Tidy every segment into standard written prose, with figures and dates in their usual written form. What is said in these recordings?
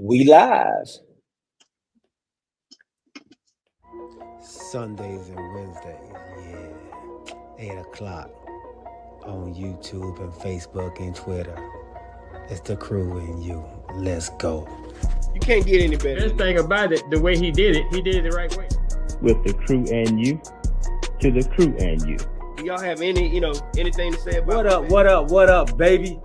We live. Sundays and Wednesdays, yeah. 8 o'clock on YouTube and Facebook and Twitter. It's the crew and you. Let's go. You can't get any better. Best thing about it, the way he did it the right way. With the crew and you, to the crew and you. Do y'all have anything to say about What up, baby?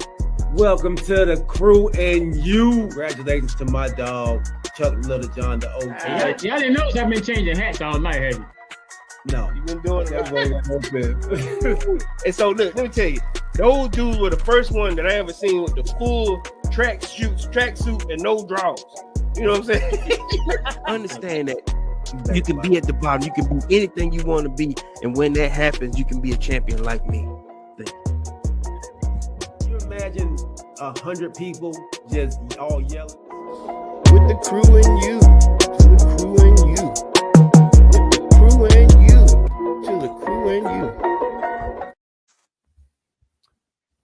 Welcome to the crew and you. Congratulations to my dog, Chuck Little John, the OG. Y'all didn't notice I've been changing hats all night, have you? No. You've been doing it. And so look, let me tell you, those dudes were the first one that I ever seen with the full tracksuit and no drawers. You know what I'm saying? Understand that you can be at the bottom, you can be anything you want to be, and when that happens, you can be a champion like me. Can you imagine 100 people just all yelling? With the crew and you, to the crew and you. With the crew and you, to the crew and you.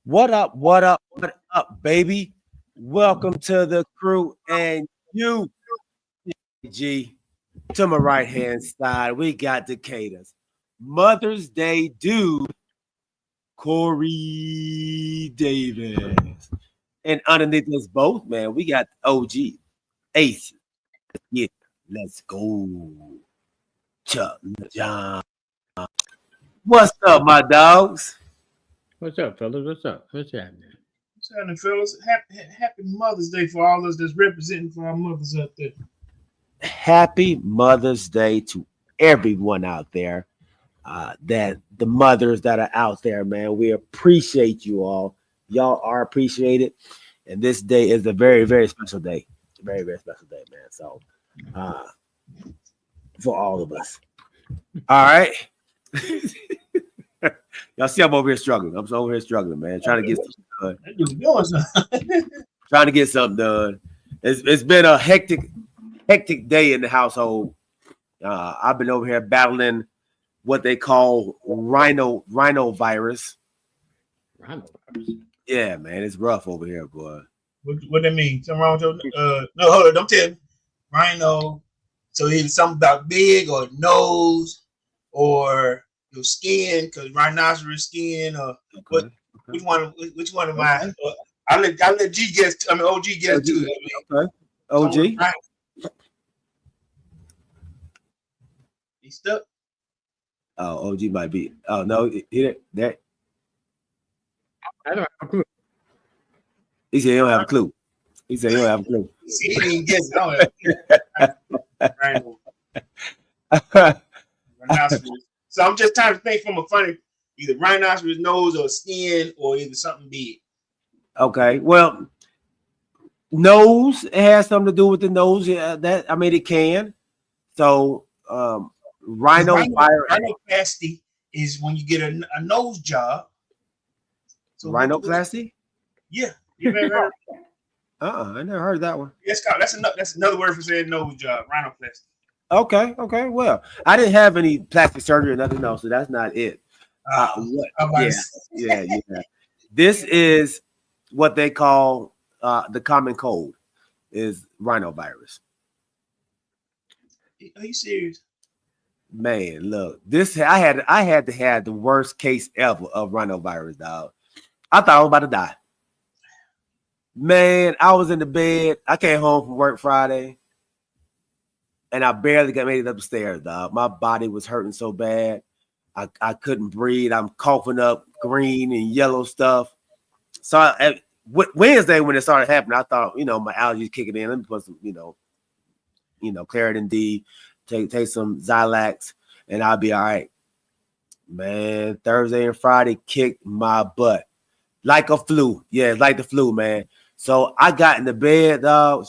What up, baby? Welcome to the crew and you. G, to my right hand side, we got Decatur's Mother's Day dude, Corey Davis. And underneath us both, man, we got OG Ace. Yeah, let's go. Chuck John. What's up, my dogs? What's up, fellas? What's up? What's happening? What's happening, fellas? Happy Mother's Day for all of us that's representing for our mothers out there. Happy Mother's Day to everyone out there. That the mothers that are out there, man, we appreciate you all. Y'all are appreciated, and this day is a very, very special day. Very, very special day, man. So, for all of us. All right. Y'all see, I'm over here struggling. I'm over here struggling, man. Trying to get something done. Trying to get something done. It's been a hectic day in the household. I've been over here battling what they call rhinovirus. Rhinovirus. Yeah, man, it's rough over here, boy. What that mean? Something wrong with your no, hold on, don't tell me. Rhino. So either something about big or nose or your skin, because rhinoceros skin or what? Which one of mine? I let G guess. OG guess too. Okay. OG. He stuck. Oh, OG might be. Oh no, that. I don't have a clue. He said he don't have a clue. He didn't guess it. Rhino. Rhinoceros. So I'm just trying to think from a funny, either rhinoceros nose or skin or either something big. Okay, well, nose, it has something to do with the nose. Yeah, it can. So, rhinoplasty is when you get a nose job. So rhinoplasty? Yeah, you ever heard? I never heard that one. That's another word for saying nose job. Rhinoplasty. Okay. Well, I didn't have any plastic surgery or nothing else, so that's not it. Yeah. This is what they call the common cold, is rhinovirus. Are you serious? Man, look, I had to have the worst case ever of rhinovirus, dog. I thought I was about to die. Man, I was in the bed. I came home from work Friday. And I barely made it upstairs, dog. My body was hurting so bad. I couldn't breathe. I'm coughing up green and yellow stuff. So Wednesday, when it started happening, I thought, my allergies kicking in. Let me put some, Claritin D, take some Xylax, and I'll be all right. Man, Thursday and Friday kicked my butt. Like a flu. Yeah, it's like the flu, man. So I got in the bed, dog.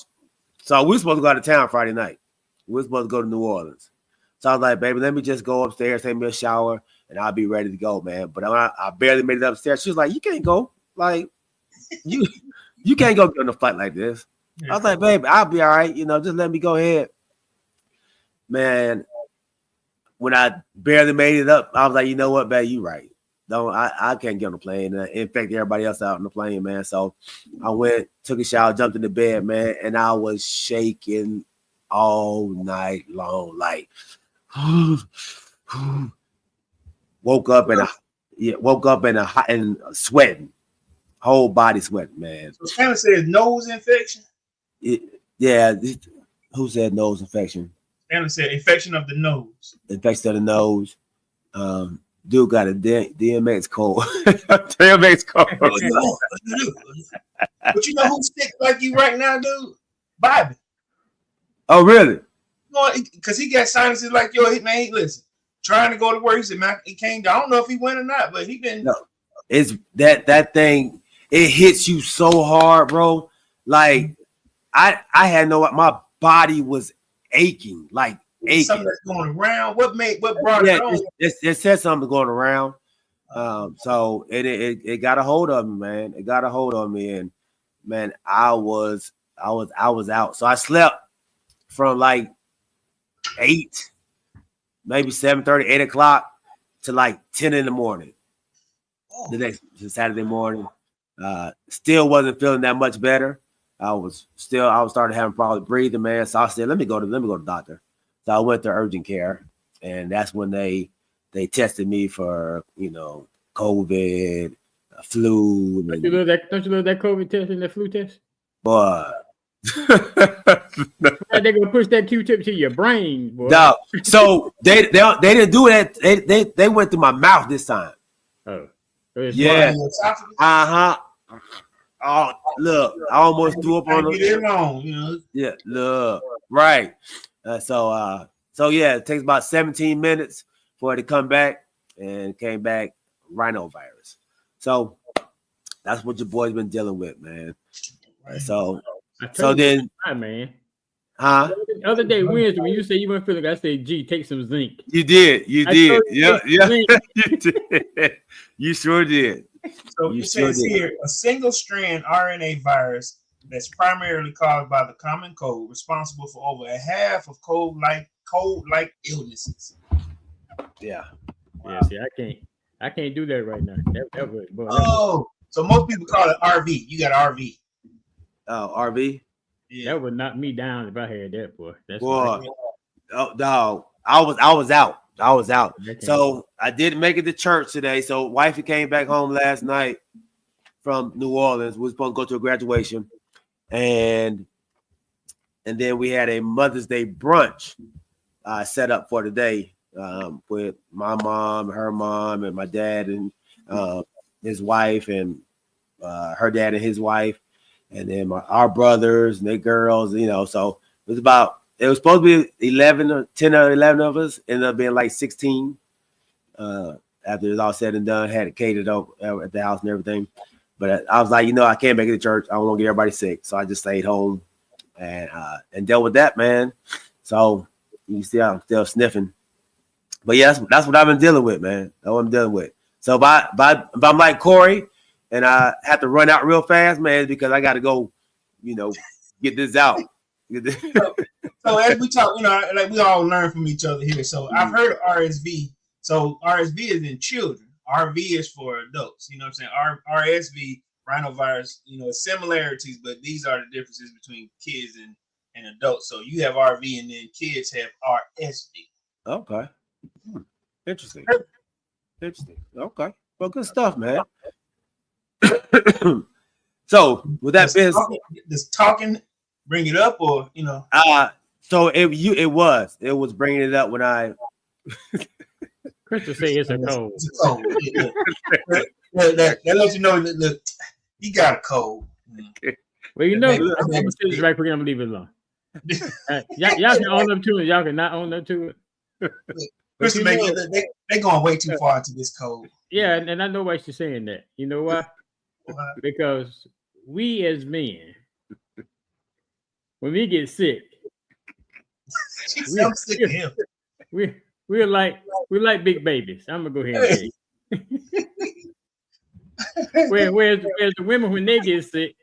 So we were supposed to go out of town Friday night. We were supposed to go to New Orleans. So I was like, baby, let me just go upstairs, take me a shower, and I'll be ready to go, man. But I barely made it upstairs. She was like, you can't go. Like, you can't go on a flight like this. I was like, baby, I'll be all right. Just let me go ahead. Man, when I barely made it up, I was like, you know what, babe, you right. I can't get on the plane and infect everybody else out on the plane, man. So I went, took a shower, jumped into bed, man, and I was shaking all night long, like woke up in a hot and sweating, whole body sweating, man. So Shannon says nose infection. Who said nose infection? Shannon said infection of the nose. Infection of the nose. Dude got a DMX cold. DMX cold. But you know who's sick like you right now, dude? Bobby. Oh, really? Because he got sinuses like yours. Man, listen, trying to go to work. He said, man, he came down. I don't know if he went or not, but he been. No, it's that thing. It hits you so hard, bro. Like I had my body was aching, like aching. Something that's going around. What brought it on? It said something going around. So it got a hold of me, man. It got a hold of me, and man, I was out. So I slept from like 8, maybe 7:30, 8 o'clock to like 10 in the morning. The next Saturday morning. Still wasn't feeling that much better. I was starting having problems breathing, man. So I said, let me go to the doctor. So I went to urgent care, and that's when they tested me for, COVID, flu. Don't you love that COVID test and that flu test? But they're gonna push that Q-tip to your brain, boy. no, so they didn't do that. They went through my mouth this time. Oh, yeah. Oh, look, I almost threw up on them. Yeah, look, right. So yeah, it takes about 17 minutes for it to come back, and came back rhinovirus. So that's what your boy's been dealing with, man. Right. So then, man. Huh? The other day, Wednesday, when you say you weren't feeling, I said, "Gee, take some zinc." You did. Yeah. You did. You sure did. So it says here, a single strand RNA virus that's primarily caused by the common cold, responsible for over a half of cold-like illnesses. Yeah. Yeah. See, I can't do that right now. That would, boy, so most people call it RV. You got RV. Oh, RV. Yeah. That would knock me down if I had that, boy. That's boy. Oh, dog. I was out. So I didn't make it to church today. So wifey came back home last night from New Orleans. We were supposed to go to a graduation, and then we had a Mother's Day brunch set up for today with my mom, her mom, and my dad and his wife, and her dad and his wife, and then our brothers and their girls. So it was supposed to be 10 or 11 of us. Ended up being like 16. After it's all said and done, had it catered up at the house and everything. But I was like, I can't make it to church. I don't want to get everybody sick. So I just stayed home and dealt with that, man. So you see, I'm still sniffing. But yeah, that's what I've been dealing with, man. That's what I'm dealing with. So if I'm like Corey and I have to run out real fast, man, because I got to go, get this out. So as we talk, like we all learn from each other here. So I've heard of RSV. So RSV is in children. RV is for adults. You know what I'm saying? RSV, rhinovirus, similarities, but these are the differences between kids and adults. So you have RV, and then kids have RSV. Okay. Interesting. Okay. Well, good stuff, man. So with that being said, does talking bring it up, or so it was bringing it up when I Chris say it's a cold. It's a cold. that lets you know that he got a cold. Well, I'm gonna say this right quick. I'm gonna leave it alone. Y'all can own up to it. Y'all can not own up to it. Chris, they're going way too far into this code. Yeah, and I know why she's saying that. You know why? Because we as men, when we get sick, we're like big babies. I'm gonna go ahead and say. Whereas the women, when they get sick,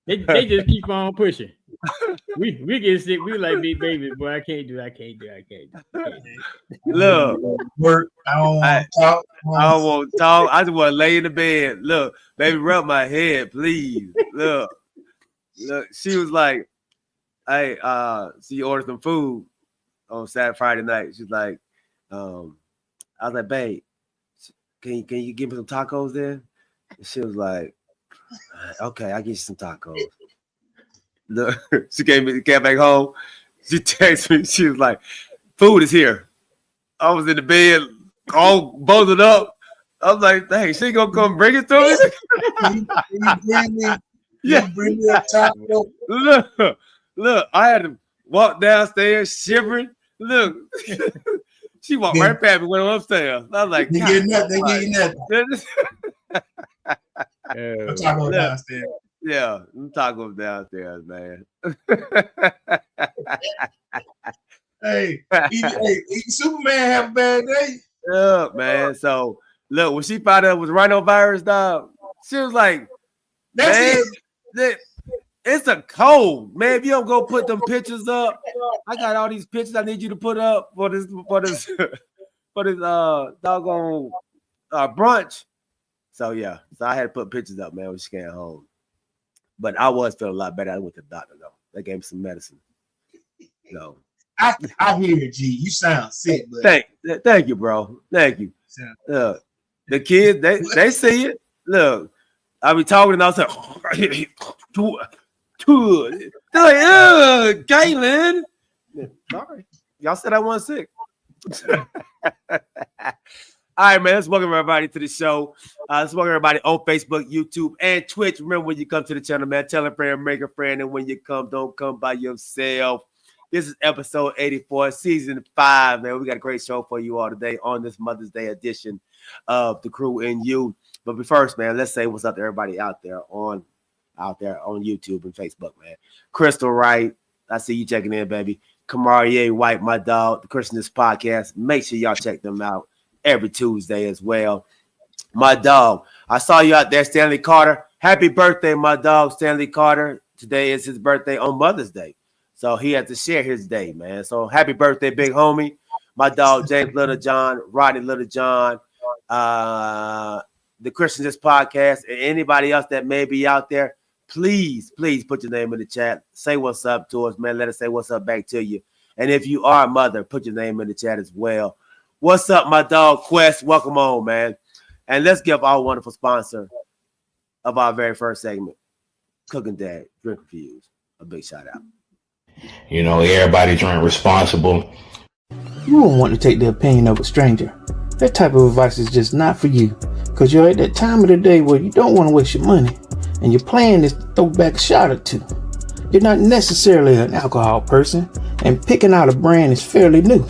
They just keep on pushing. We get sick. We like big baby, boy. I can't do. Look, Work. I don't want to talk. I don't want to talk. I just want to lay in the bed. Look, baby, rub my head, please. Look. She was like, "Hey, she ordered some food on Saturday, Friday night." She's like, I was like, "Babe, can you give me some tacos then?" And she was like, "Okay, I'll get you some tacos." Look, she came back home. She texted me. She was like, "Food is here." I was in the bed, all bundled up. I was like, "Dang, she gonna come bring it to me?" You bring me a taco. Look, I had to walk downstairs shivering. Look, she walked right past me, went upstairs. I was like, They get nothing. They get nothing. A taco downstairs. Yeah, them tacos downstairs, man. Hey, Superman have a bad day. Yeah, man. So look, when she found out it was rhinovirus, dog, she was like, That's man, it's a cold, man. If you don't go put them pictures up, I got all these pictures I need you to put up for this doggone brunch. So yeah, so I had to put pictures up, man, when she came home. But I was feeling a lot better. I went to the doctor though. They gave me some medicine. So I hear it, G. You sound sick, but thank you, bro. Thank you. Look, the kids, they see it. Look, I be talking and I was like, they're like, Galen. Sorry. Y'all said I wasn't sick. All right, man. Let's welcome everybody to the show. Let's welcome everybody on Facebook, YouTube, and Twitch. Remember, when you come to the channel, man, tell a friend, make a friend, and when you come, don't come by yourself. This is episode 84, season 5, man. We got a great show for you all today on this Mother's Day edition of The Crew and You. But first, man, let's say what's up to everybody out there on YouTube and Facebook, man. Crystal Wright, I see you checking in, baby. Kamarie White, my dog, the Christianist Podcast. Make sure y'all check them out every Tuesday as well. My dog, I saw you out there, Stanley Carter. Happy birthday, my dog, Stanley Carter. Today is his birthday on Mother's Day. So he had to share his day, man. So happy birthday, big homie. My dog, James Littlejohn, Rodney Littlejohn, the Christianist Podcast, and anybody else that may be out there, please put your name in the chat. Say what's up to us, man. Let us say what's up back to you. And if you are a mother, put your name in the chat as well. What's up, my dog, Quest? Welcome on, man. And let's give our wonderful sponsor of our very first segment, Cooking Dad Drink Reviews, a big shout out. You know, everybody drink responsible. You won't want to take the opinion of a stranger. That type of advice is just not for you, because you're at that time of the day where you don't want to waste your money, and your plan is to throw back a shot or two. You're not necessarily an alcohol person, and picking out a brand is fairly new.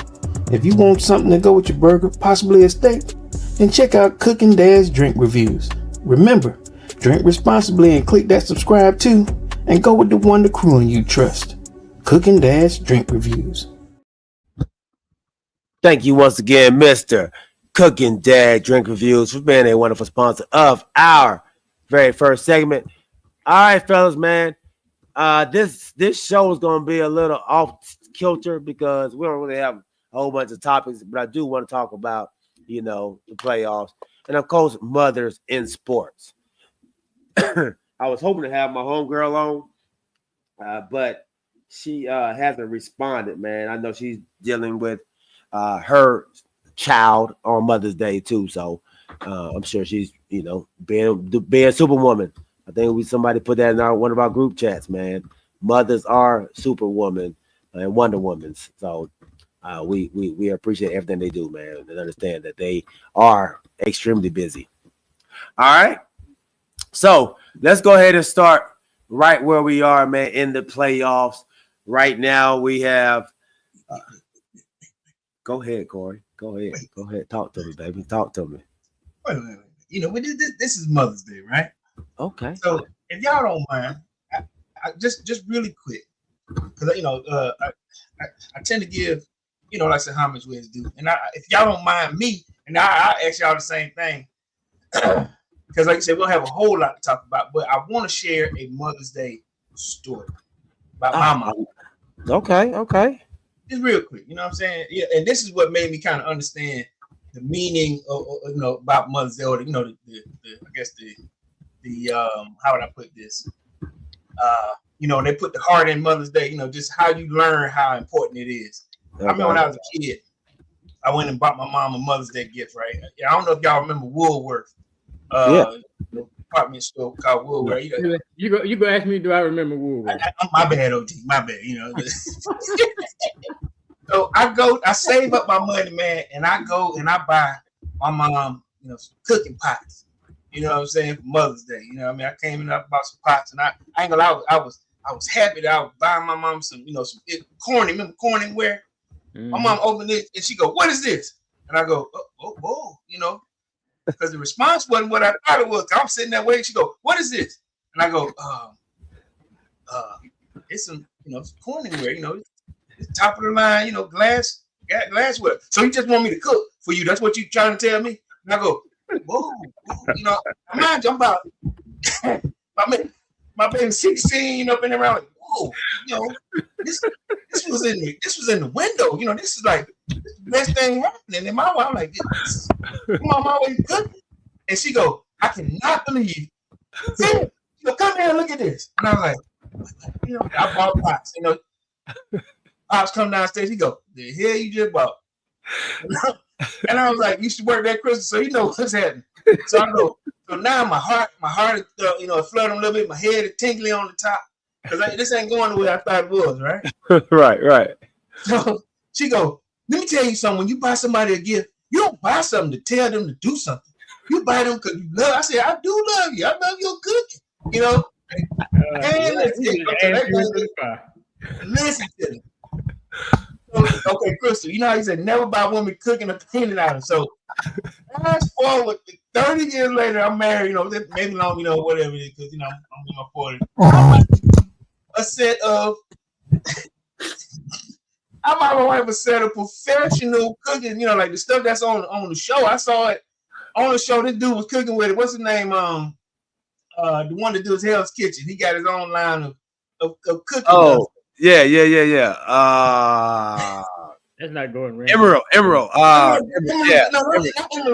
If you want something to go with your burger, possibly a steak, then check out Cooking Dad's Drink Reviews. Remember, drink responsibly and click that subscribe too, and go with the one the crew and you trust. Cooking Dad's Drink Reviews. Thank you once again, Mr. Cooking Dad Drink Reviews, for being a wonderful sponsor of our very first segment. All right, fellas, man. This show is going to be a little off kilter because we don't really have a whole bunch of topics, but I do want to talk about, the playoffs and, of course, mothers in sports. I was hoping to have my homegirl on, but she hasn't responded, man. I know she's dealing with her child on Mother's Day too, so I'm sure she's being Superwoman. I think somebody put that in one of our group chats, man. Mothers are Superwoman and Wonder Womans, so we appreciate everything they do, man, and understand that they are extremely busy. All right, so let's go ahead and start right where we are, man, in the playoffs. Right now, we have. Go ahead, Corey. Go ahead. Talk to me, baby. Talk to me. Wait. This is Mother's Day, right? Okay. So if y'all don't mind, I just really quick, because I tend to give, like I said, homage where it's due. And if y'all don't mind me, and I ask y'all the same thing, because like I said, we'll have a whole lot to talk about. But I want to share a Mother's Day story about my mom. Okay. Just real quick, you know what I'm saying? Yeah, and this is what made me kind of understand the meaning of about Mother's Day, or the I guess the how would I put this? They put the heart in Mother's Day, just how you learn how important it is. Okay. I remember when I was a kid, I went and bought my mom a Mother's Day gift, right? I don't know if y'all remember Woolworth. Department store called Woolworth. You go ask me, do I remember Woolworth? My bad, OG. My bad. So I save up my money, man, and I go and I buy my mom, some cooking pots. You know what I'm saying, for Mother's Day. You know what I mean? I came in, I bought some pots, and I ain't gonna lie, I was happy that I was buying my mom some, some Corning. Remember Corningware? Mm-hmm. My mom opened it and she go, "What is this?" And I go, "Oh, because the response wasn't what I thought it was. I'm sitting that way, and she go, "What is this?" And I go, it's some, Corningware, it's top of the line, glassware. So you just want me to cook for you? That's what you trying to tell me? And I go, whoa, mind you, I'm about my baby 16, been around like, whoa, this was in the window, this is like the best thing happening. And my wife like, Mom always cooking, and she go, "I cannot believe, come here and look at this." And I'm like, I bought pots, Pops come downstairs, he go, "The hell you just bought?" And I was like, "You should work that Christmas, so you know what's happening." So I go, so now my heart is, flooding a little bit. My head is tingling on the top because this ain't going the way I thought it was, right? Right. So she go, "Let me tell you something. When you buy somebody a gift, you don't buy something to tell them to do something. You buy them because you love." I said, "I do love you. I love your cooking." Listen to me. Okay, Crystal, you know how you said never buy a woman cooking or cleaning out. So fast forward 30 years later, I'm married, maybe long, whatever it is, because I'm in my 40s. A set of I bought my wife a set of professional cooking, like the stuff that's on the show. I saw it on the show. This dude was cooking with it. What's his name? The one that does Hell's Kitchen. He got his own line of cooking. Oh. Yeah. That's not going right. Emerald. Not Emerald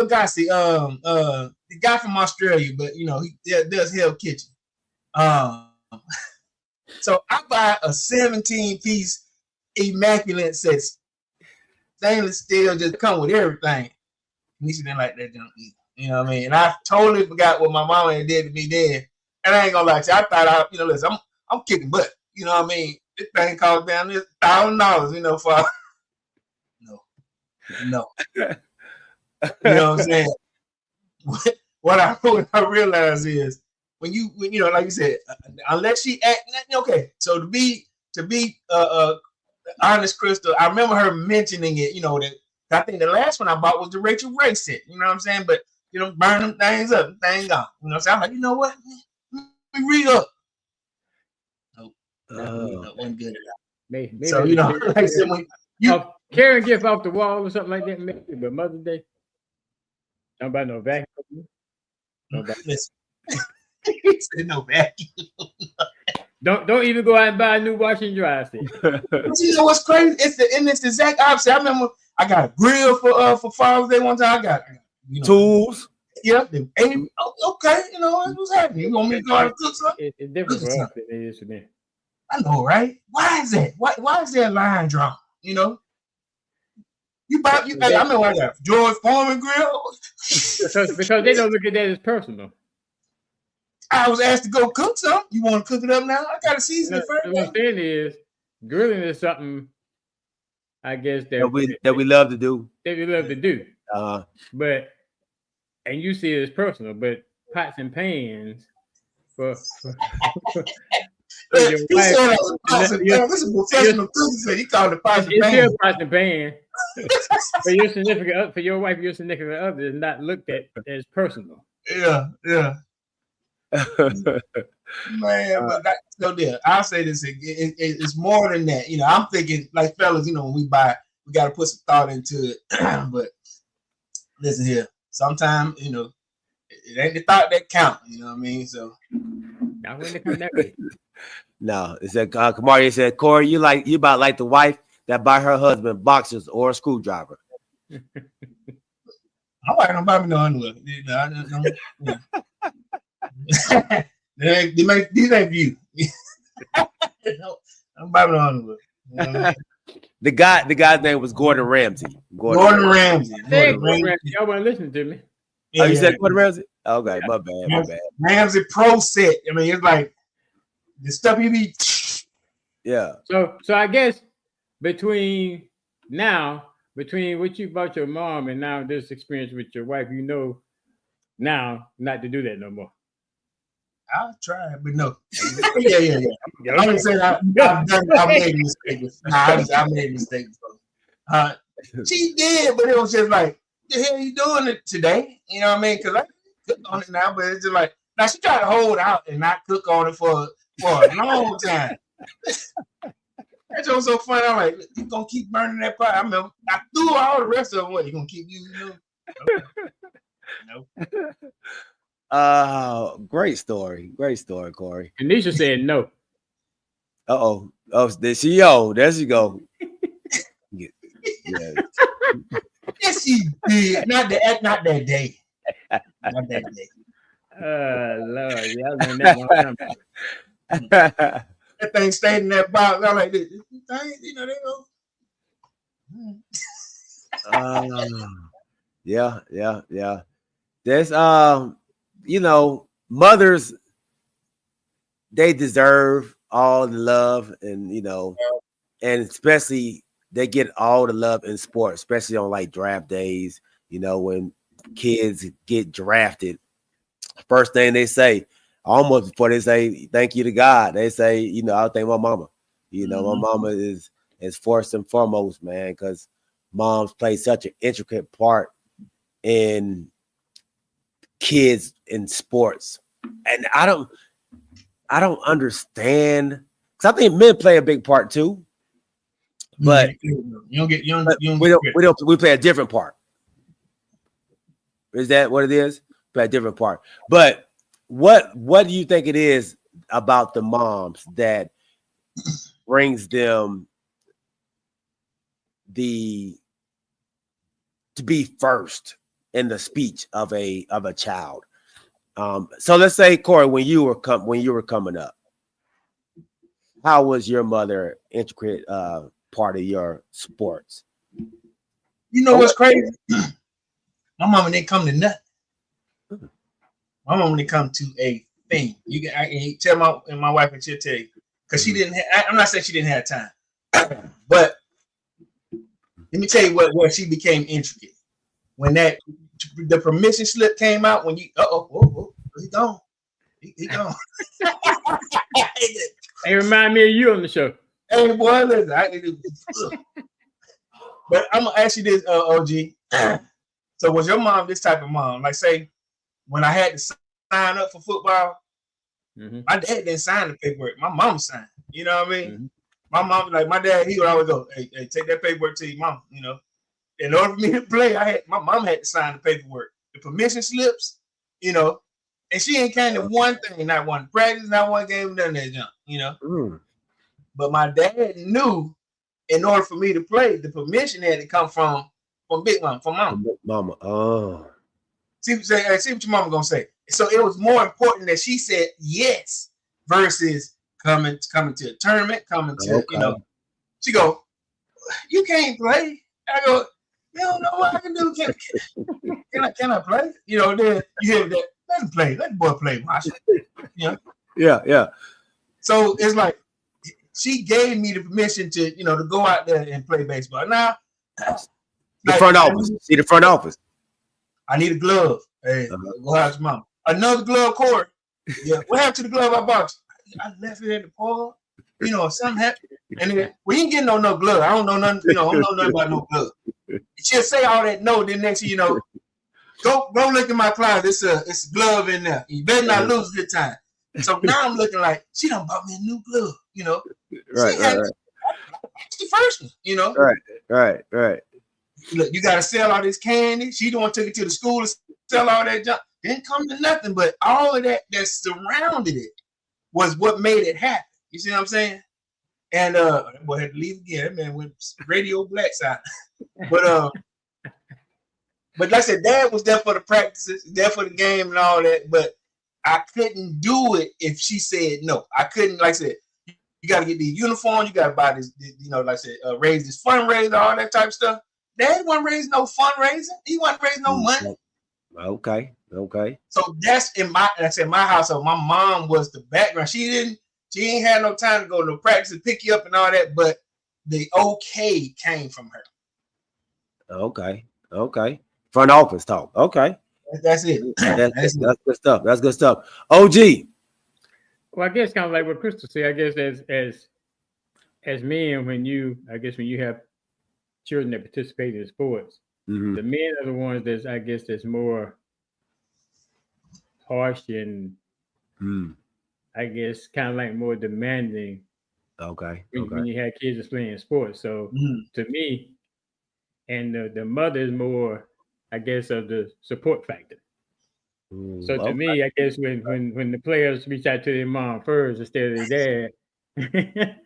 Lagasse. The guy from Australia, but he does Hell's Kitchen. So I buy a 17-piece immaculate set, stainless steel, just come with everything. Nisha didn't like that junk either. You know what I mean? And I totally forgot what my mama had did to me then. And I ain't gonna lie to you. I thought listen, I'm kicking butt. You know what I mean? This thing cost down this $1,000, for no. You know what I'm saying? What I realize is when you like you said, unless she act okay. So to be honest, Crystal, I remember her mentioning it. That I think the last one I bought was the Rachel Ray set. You know what I'm saying? But burn them things up, thing gone. You know what I'm saying? I'm like, you know what? Let me read up. Wasn't good enough. Maybe so like I said, when you carry a gift off the wall or something like that, maybe, but Mother's Day, don't buy no vacuum. Listen, he said no vacuum. Don't even go out and buy a new washer and dryer set. You know what's crazy? It's the exact opposite. I remember I got a grill for Father's Day one time. I got tools. Yep. Okay, what's happening? You want me to go out and cook something? It's different for us than it is for them. I know, right? Why is that? Why is there a line drawn? You buy. I remember I got George Foreman grill. because they don't look at that as personal. I was asked to go cook something. You want to cook it up now? I got to season it first. What I'm saying is, grilling is something, I guess that we love to do. That we love to do. But and you see it as personal, but pots and pans for your wife. This is professional cooking. He called it pots and pans. It's still pots and pan. For your wife, your significant other is not looked at as personal. Yeah. Man, but I'll say this: it's more than that. I'm thinking, like fellas, when we buy, we got to put some thought into it. But listen here, sometimes it ain't the thought that count. You know what I mean? So not when it comes that way. No, it said Kamari said, Corey, you about like the wife that buy her husband boxers or a screwdriver. I don't buy me no underwear. These ain't you. I'm buying me no underwear. You know what I mean? The guy's name was Gordon Ramsay. Gordon Ramsay. Y'all want to listen to me? Oh, you said Gordon Ramsay? Okay, my bad. Ramsay Pro Set. I mean, it's like the stuff you be. Yeah. So I guess between what you bought your mom and now this experience with your wife, you know now not to do that no more. I'll try, but no. Yeah. I'm gonna say I made a mistake. I made a mistake. She did, but it was just like, the hell you doing it today? You know what I mean? Because I cook on it now, but it's just like, now she tried to hold out and not cook on it for a long time. That's just so funny. I'm like, you gonna keep burning that pot? I remember I threw all the rest of them away. You gonna keep using them? No. Great story, Corey. Anisha said no. Oh, there she go. There she go. Yeah. Yes, she did. Not that day. Not that day. Lord, y'all learned that one time. That thing stayed in that box. I'm like, this thing, you know, they go. Yeah. There's you know, mothers, they deserve all the love, and you know, and especially they get all the love in sports, especially on like draft days. You know, when kids get drafted, first thing they say, almost before they say thank you to God, they say, you know, I'll thank my mama. You know, my mama is first and foremost, man, because moms play such an intricate part in kids in sports. And I don't understand, because I think men play a big part too. But we play a different part. Is that what it is? Play a different part. But what do you think it is about the moms that brings them to be first in the speech of a child? So let's say, Corey, when you were coming up, how was your mother intricate part of your sports? You know what's crazy? My mama didn't come to nothing. My mama didn't come to a thing. I can tell my wife, and she'll tell you, because she didn't. I'm not saying she didn't have time, but let me tell you where she became intricate. When the permission slip came out, when you he gone. He gone. They remind me of you on the show. Hey boy, listen. But I'm gonna ask you this, OG. So was your mom this type of mom? Like, say, when I had to sign up for football, my dad didn't sign the paperwork. My mom signed. You know what I mean? My mom, like my dad, he would always go, hey, take that paperwork to your mom. You know, in order for me to play, my mom had to sign the paperwork, the permission slips. You know, and she ain't kind of one thing, not one practice, not one game, none of that junk. You know, but my dad knew, in order for me to play, the permission had to come from Big Mama, from Mama. Mama, oh. See what your mama gonna say. So it was more important that she said yes versus coming to a tournament, coming to, you know. She go, you can't play. I go, you don't know what I can do. Can I play? You know, then you hear that, let him play, let the boy play, Masha. You know? Yeah. So it's like she gave me the permission to, you know, to go out there and play baseball. Now, the front office. See the front office. I need a glove. Hey, go ask mom. Another glove, Corey. Yeah, what happened to the glove I bought you? I left it in the park. You know, something happened. And then we ain't getting no glove. I don't know nothing. You know, I don't know nothing about no glove. She'll say all that. No, then next thing you know, go look in my closet. It's a glove in there. You better not lose a good time. So now I'm looking like she done bought me a new glove. You know, right. That's the first one. You know, right. Look, you gotta sell all this candy. She don't took it to the school to sell all that junk. Didn't come to nothing, but all of that surrounded it was what made it happen. You see what I'm saying? And boy, had to leave again. That man went radio black side. But like I said, Dad was there for the practices, there for the game and all that. But I couldn't do it if she said no. I couldn't, like I said, you got to get the uniform, you got to buy this, like I said, raise this fundraiser, all that type of stuff. Dad wasn't raising no fundraising. He wasn't raising no money. Okay. So that's in my household. My mom was the background. She ain't had no time to go to practice and pick you up and all that, but the okay came from her. Okay. Front office talk. Okay. That's it. That's good stuff. That's good stuff. OG. Well, I guess kind of like what Crystal said. I guess as men, when you have children that participate in sports, the men are the ones that's more harsh and I guess kind of like more demanding. Okay. When you have kids that's playing sports. So to me, and the mother is more, I guess, of the support factor. So to me, I guess when the players reach out to their mom first instead of their dad,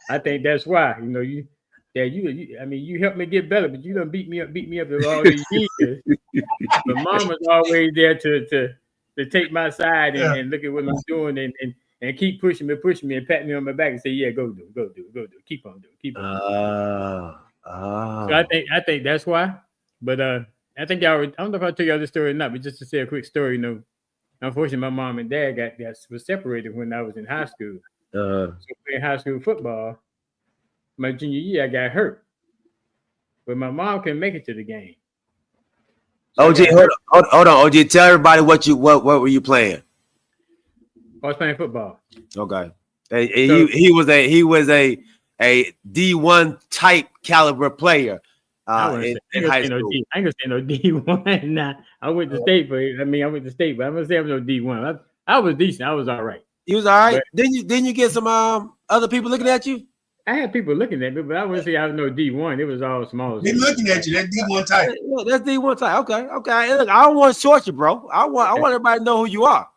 I think that's why. You helped me get better, but you don't beat me up all these years. But mom was always there to take my side and look at what I'm doing and keep pushing me and pat me on my back and say, yeah, go do it. Keep on doing. So I think that's why. But I think I don't know if I'll tell y'all this story or not, but just to say a quick story, unfortunately my mom and dad was separated when I was in high school. So playing high school football, my junior year I got hurt. But my mom couldn't make it to the game. So OG, hold on, OG. Tell everybody what were you playing? I was playing football. Okay. And he was a D1 type caliber player in high school. I ain't gonna say no D1. Nah, I went to state, but I'm gonna say I'm no D1. I was decent. I was all right. You was all right. Didn't you get some other people looking at you? I had people looking at me, but I wouldn't say I was no D1. It was all small. They looking at you. That's D1 type. Yeah, that's D1 type. Okay. Look, I don't want to short you, bro. I want everybody to know who you are.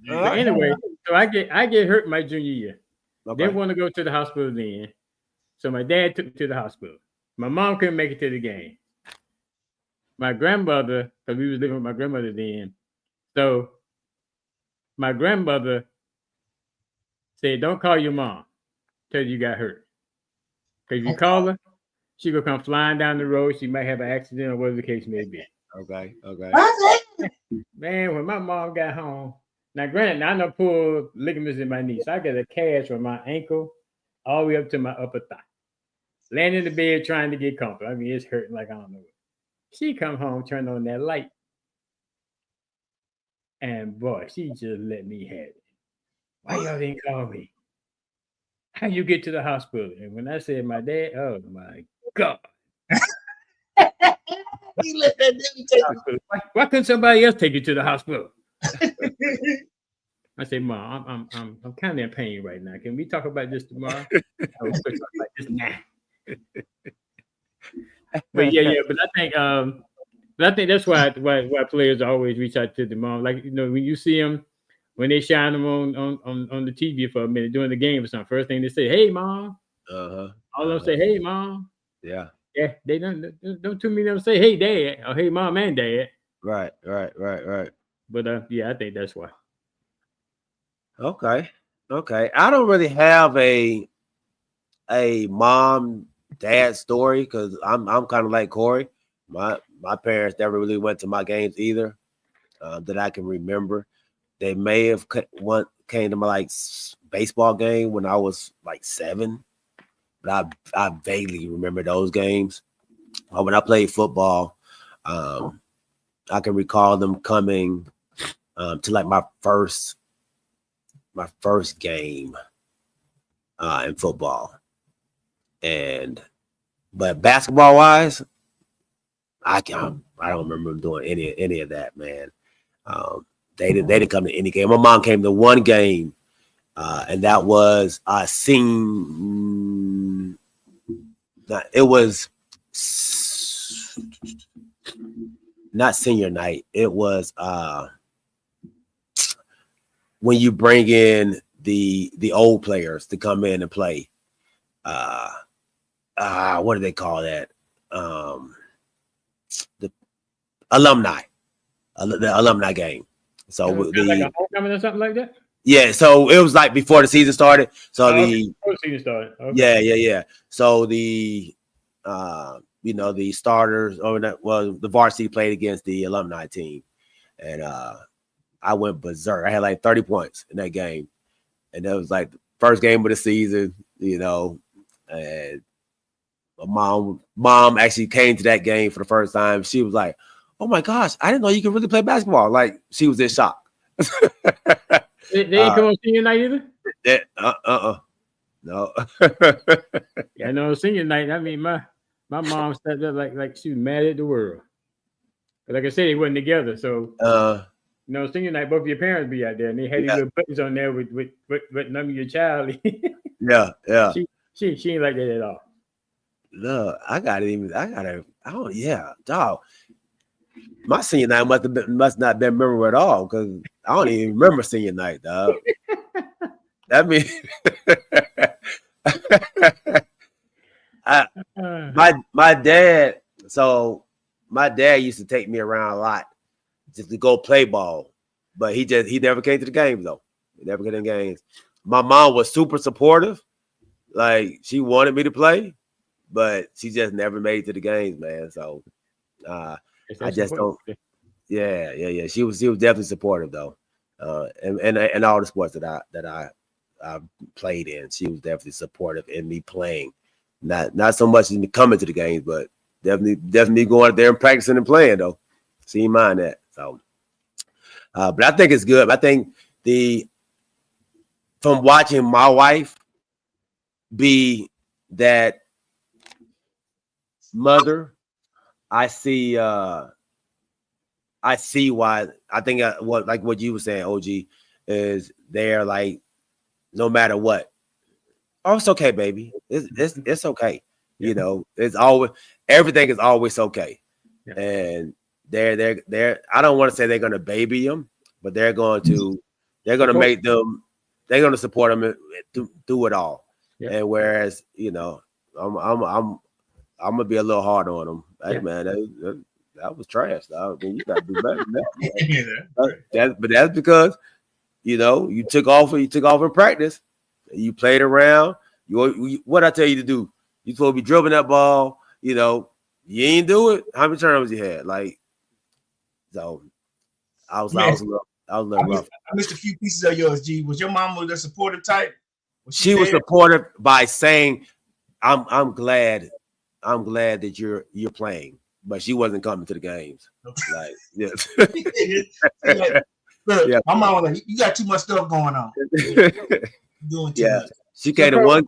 Anyway, so I get hurt my junior year. Okay. Didn't want to go to the hospital then. So my dad took me to the hospital. My mom couldn't make it to the game. My grandmother, because we was living with my grandmother then. So my grandmother said, don't call your mom till you got hurt. Because if you call her, she gonna come flying down the road. She might have an accident or whatever the case may be. Okay. Man, when my mom got home, now granted, I know pulled ligaments in my knee. So I got a cast from my ankle all the way up to my upper thigh. Laying in the bed trying to get comfortable. I mean, it's hurting like I don't know what. She come home, turned on that light. And boy, she just let me have it. Why y'all didn't call me? How you get to the hospital? And when I said my dad, oh my God. He let that nigga take you. Why couldn't somebody else take you to the hospital? I said, Mom, I'm kind of in pain right now. Can we talk about this tomorrow? We'll talk about this now. But I think that's why players always reach out to the mom. Like, when you see them, when they shine them on the TV for a minute during the game or something, first thing they say, hey, Mom. All of them say, hey, Mom. Yeah. Yeah, they don't too many of them say, hey, Dad, or hey, Mom and Dad. Right. But I think that's why. Okay. I don't really have a mom dad story because I'm kind of like Corey. My parents never really went to my games either that I can remember. They may have came to my baseball game when I was 7, but I vaguely remember those games. When I played football, I can recall them coming to my first game in football. But basketball wise, I don't remember them doing any of that, man. They didn't come to any game. My mom came to one game, and that was it was not senior night. It was when you bring in the old players to come in and play. What do they call that? The alumni, the alumni game. So Like a homecoming or something like that. yeah, so it was like before the season started. So Before the season started. Okay. yeah. So the the starters the varsity played against the alumni team, and I went berserk. I had like 30 points in that game, and that was like the first game of the season, and my mom actually came to that game for the first time. She was like, "Oh my gosh, I didn't know you could really play basketball." Like she was in shock. They didn't come on senior night either. No. Yeah, no senior night. I mean, my mom stepped up like she was mad at the world. But like I said, they wasn't together. So senior night, both of your parents be out there, and they had these little buttons on there with name of your child. Yeah. She ain't like that at all. No, dog. My senior night must not been memorable at all, because I don't even remember senior night, dog. That means my dad. So my dad used to take me around a lot just to go play ball, but he never came to the games though. He never came to the games. My mom was super supportive, like she wanted me to play, but she just never made it to the games, man. So I just don't. Yeah. She was definitely supportive though, and all the sports that I played in, she was definitely supportive in me playing. Not so much in me coming to the games, but definitely going out there and practicing and playing though. She didn't mind that. So, but I think it's good. I think from watching my wife be that mother, I see why. I think what you were saying, OG, is they're like, no matter what, oh, it's okay, baby. It's okay. It's always, everything is always okay. Yeah. And they're I don't want to say they're going to baby them, but they're going to make them, they're going to support them through it all. Yeah. And whereas, I'm gonna be a little hard on them. Hey, man, that was trash. I mean, you got to do better than that. But that's because you took off in practice. You played around. What I tell you to do? You supposed to be dribbling that ball. You ain't do it. How many turnovers you had? So I was a little rough. I missed a few pieces of yours, G. Was your mom the supportive type? She was supportive by saying, "I'm glad that you're playing," but she wasn't coming to the games. Like, yeah. Look, my mom was like, "You got too much stuff going on." Doing too much. She came to one.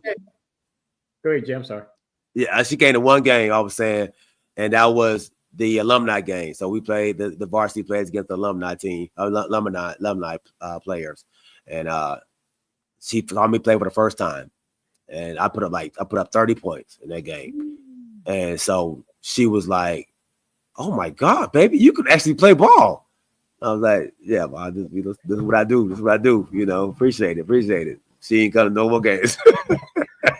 Go ahead, Jim. Sorry. Yeah, she came to one game. I was saying, and that was the alumni game. So we played the varsity players against the alumni team, alumni players, and she saw me play for the first time, and I put up 30 points in that game, and so she was like, "Oh my God, baby, you could actually play ball." I was like, "Yeah, Mom, this is what I do. This is what I do. Appreciate it. She ain't coming to no more games."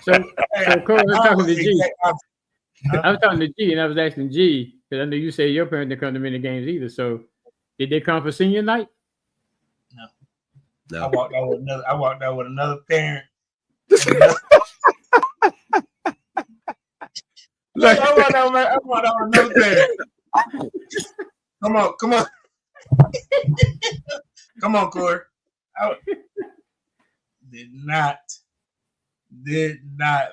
So Cole, I was talking to G. I was talking to G, and I was asking G, because I know you say your parents didn't come to many games either. So did they come for senior night? No. I walked out with another parent. I walked out with another parent. Come on. Come on, Corey. Did not,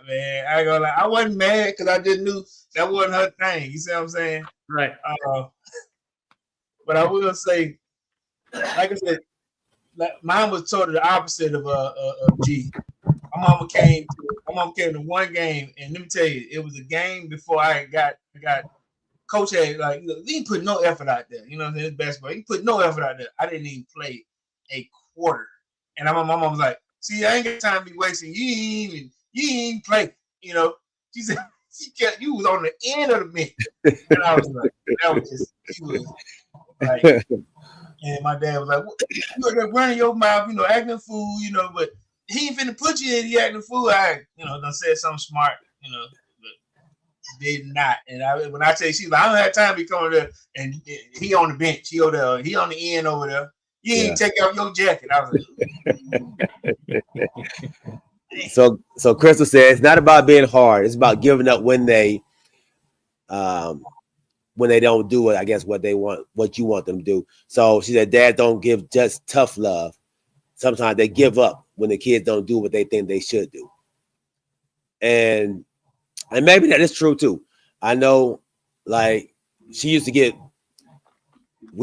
man. I go like, I wasn't mad because I just knew that wasn't her thing. You see what I'm saying? Right. But I will say, like I said, mine was totally the opposite of G. My mom came to one game, and let me tell you, it was a game before I got coach had he didn't put no effort out there. You know what I'm saying? It's basketball. He put no effort out there. I didn't even play a quarter. And my mom was like, "See, I ain't got time to be wasting. You ain't even play." She said, "You was on the end of the bench." And I was like, that was just, she was like, and my dad was like, "You were running your mouth, acting a fool, but he ain't finna put you in. He acting a fool. I, done said something smart. But did not. And when I tell you, she's like, I don't have time to be coming there. And he on the bench. He over there. He on the end over there. You ain't take out your jacket. I was like, So Crystal said it's not about being hard. It's about giving up when they don't do it, I guess what you want them to do. So she said, Dad don't give just tough love. Sometimes they give up when the kids don't do what they think they should do. And maybe that is true too. I know, like, we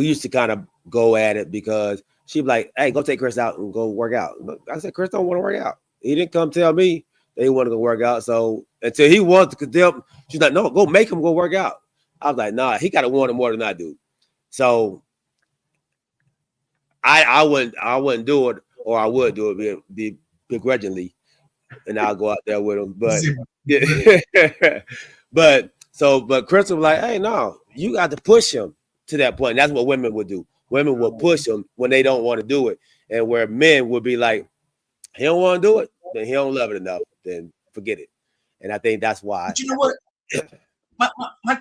used to kind of go at it because she'd be like, hey, go take Chris out and go work out. I said, Chris don't want to work out. He didn't come tell me they want to go work out. So until he wants to condemn, she's like, no, go make him go work out. I was like, nah, he got to want it more than I do. So I wouldn't do it, or I would do it be begrudgingly, and I'll go out there with him. But but Crystal was like, hey, no, you got to push him to that point. And that's what women would do. Women will push them when they don't want to do it, and where men would be like, he don't want to do it, then he don't love it enough, then forget it. And I think that's why. But you know what? My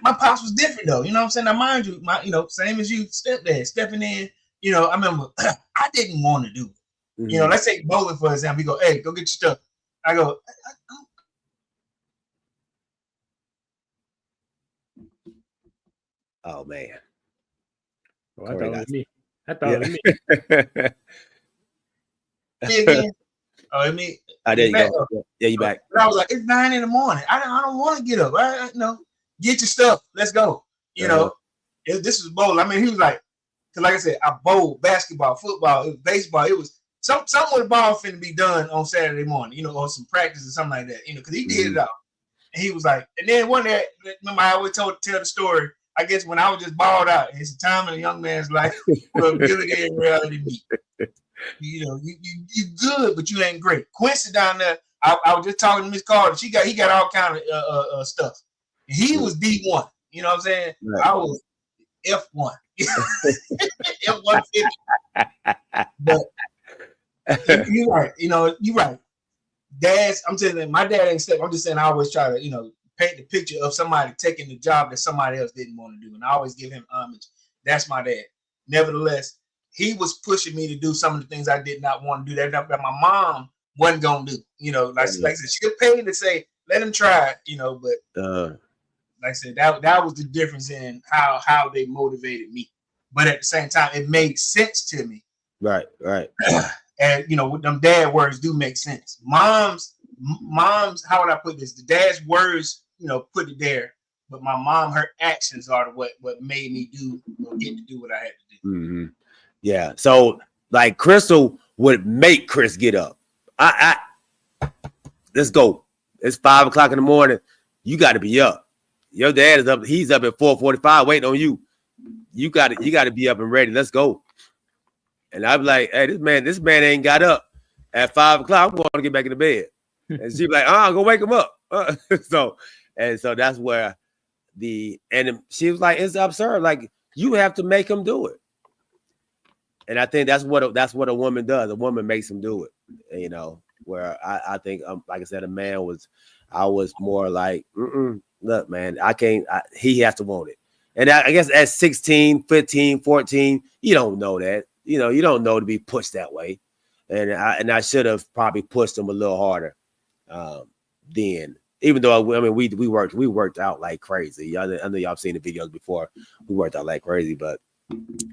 pops was different though. You know what I'm saying? Now, mind you, same as you, stepdad stepping in. I remember I didn't want to do it. Mm-hmm. Let's take bowling for example. We go, hey, go get your stuff. I go, oh man. Oh, I thought it was me. Again. Oh, me. There you go. Yeah, you back. But I was like, it's 9 a.m. I don't want to get up. Get your stuff. Let's go. This was bowling. I mean, he was like, because like I said, I bowled basketball, football, it was baseball. It was something with the ball finna be done on Saturday morning, or some practice or something like that, because he did it all. And he was like, and then one day, remember I always tell the story, I guess when I was just balled out, it's a time in a young man's life where ability and reality meet. You good, but you ain't great. Quincy down there, I was just talking to Miss Carter. He got all kind of stuff. He was D1. You know what I'm saying? Right. I was F1. F-150. But you're right. You're right. I'm telling you, my dad ain't step. I'm just saying I always try to, paint the picture of somebody taking the job that somebody else didn't want to do. And I always give him homage. That's my dad. Nevertheless, he was pushing me to do some of the things I did not want to do that my mom wasn't going to do. Like I said, she'll pay to say, let him try, but like I said, that was the difference in how they motivated me. But at the same time, it made sense to me. Right. And, with them dad words do make sense. Mom's, how would I put this? The dad's words, put it there. But my mom, her actions are what made me do or get to do what I had to do. Mm-hmm. Yeah. So, like, Crystal would make Chris get up. Let's go. It's 5 o'clock in the morning. You got to be up. Your dad is up. He's up at 4:45 waiting on you. You got to be up and ready. Let's go. And I'm like, hey, this man ain't got up at 5 o'clock. I'm going to get back in the bed. And she'd be like, go wake him up. So that's where and she was like, it's absurd. Like, you have to make him do it. And I think that's what a woman does. A woman makes him do it. Where I think, like I said, I was more like, look, man, I can't. He has to want it. And I guess at 16, 15, 14, you don't know that. You don't know to be pushed that way. And I should have probably pushed him a little harder then. Even though we worked out like crazy. I know y'all have seen the videos before. We worked out like crazy, but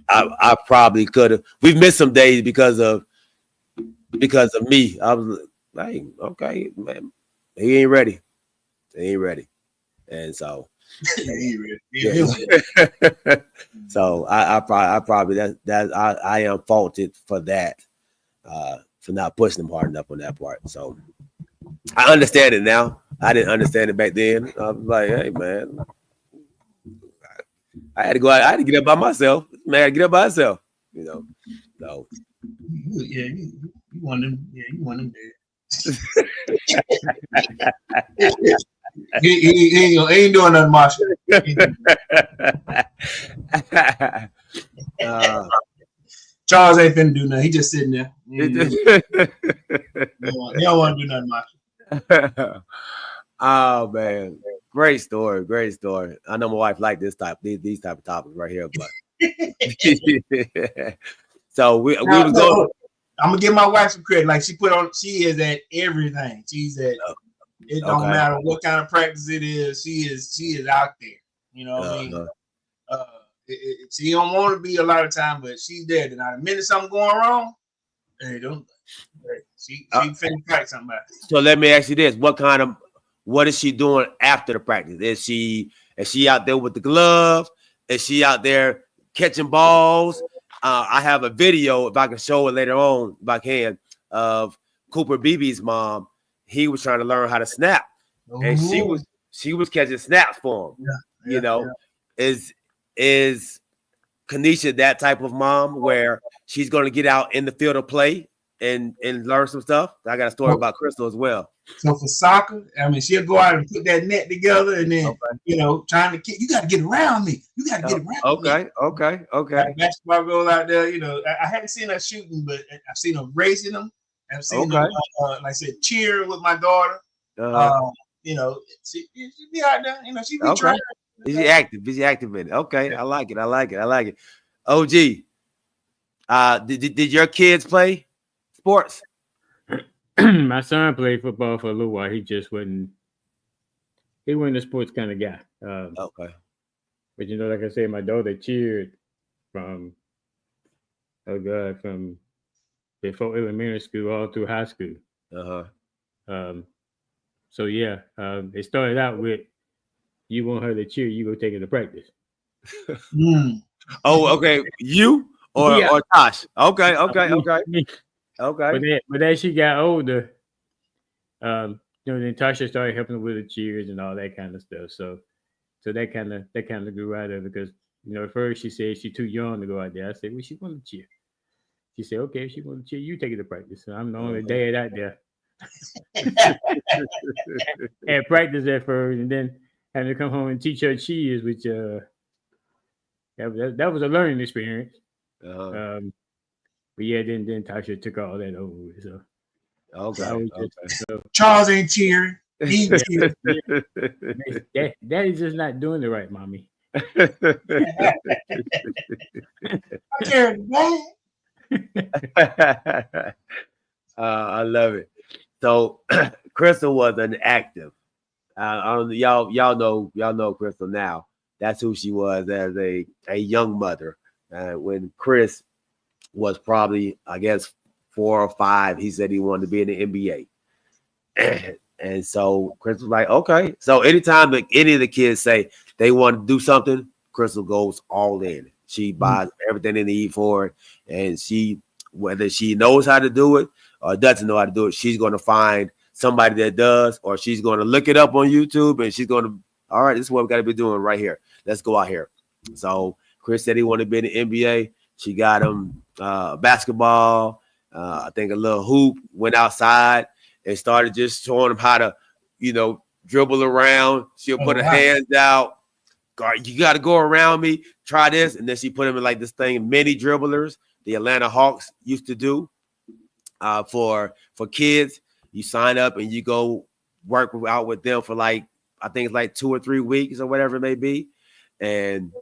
I probably could have. We've missed some days because of me. I was like, okay, man, he ain't ready. And so, so I probably I am faulted for that, for not pushing him hard enough on that part. So I understand it now. I didn't understand it back then. I was like, hey, man, I had to go out. I had to get up by myself. Man, I had to get up by myself. So you want them. Yeah, you want them dead. he ain't doing nothing, Marshall. Charles ain't finna do nothing. He just sitting there. He don't want to do nothing much. Oh man, great story. I know my wife like these type of topics right here, but so we was going. I'm gonna give my wife some credit. Like she is at everything. She's at. It don't matter what kind of practice it is. She is out there. You know what I mean? She don't want to be a lot of time, but she's there. Then the minute something going wrong, she finna fight somebody. So let me ask you this: what is she doing after the practice? Is she out there with the glove? Is she out there catching balls? I have a video, if I can show it later on, if I can, of Cooper Beebe's mom. He was trying to learn how to snap, and she was catching snaps for him. Is Kanisha that type of mom where she's going to get out in the field of play and learn some stuff? I got a story about Crystal as well. So for soccer, I mean, she'll go out and put that net together, and then trying to kick. You got to get around me. You got to get around me. Okay. Like basketball girl out there, I haven't seen her shooting, but I've seen her racing them. I've seen her, like I said, cheering with my daughter. She be out there. She be trying. Busy active in it. Okay, I like it. OG, did your kids play sports? My son played football for a little while. He just wasn't a sports kind of guy. Okay. But like I said, my daughter cheered from before elementary school all through high school. So yeah, it started out with, you want her to cheer, you go take her to practice. Oh, okay. You or Tosh? Okay. But as she got older, then Tasha started helping her with the cheers and all that kind of stuff. So that kind of grew out of it, because at first she said she's too young to go out there. I said, well, she want to cheer. She said, okay, if she want to cheer, you take her to practice. So I'm the only dad out there. And practice at first, and then having to come home and teach her cheers, which that was a learning experience. But yeah, then Tasha took all that over with. So Charles ain't cheering. He's cheering. Daddy's just not doing it right, mommy. I'm cheering, man. I love it. So Crystal was an active. Y'all know Crystal now. That's who she was as a young mother. When Chris was probably, I guess, 4 or 5, he said he wanted to be in the NBA. And so Crystal was like, okay. So anytime that any of the kids say they want to do something, Crystal goes all in. She buys everything they need for it. And whether she knows how to do it or doesn't know how to do it, she's going to find somebody that does, or she's going to look it up on YouTube, and she's going to, all right, this is what we got to be doing right here. Let's go out here. So Chris said he wanted to be in the NBA. She got him basketball, I think a little hoop, went outside and started just showing him how to, dribble around. She'll put her hands out. You got to go around me. Try this. And then she put him in like this thing, mini dribblers, the Atlanta Hawks used to do for kids. You sign up and you go work out with them for I think it's like 2 or 3 weeks or whatever it may be. And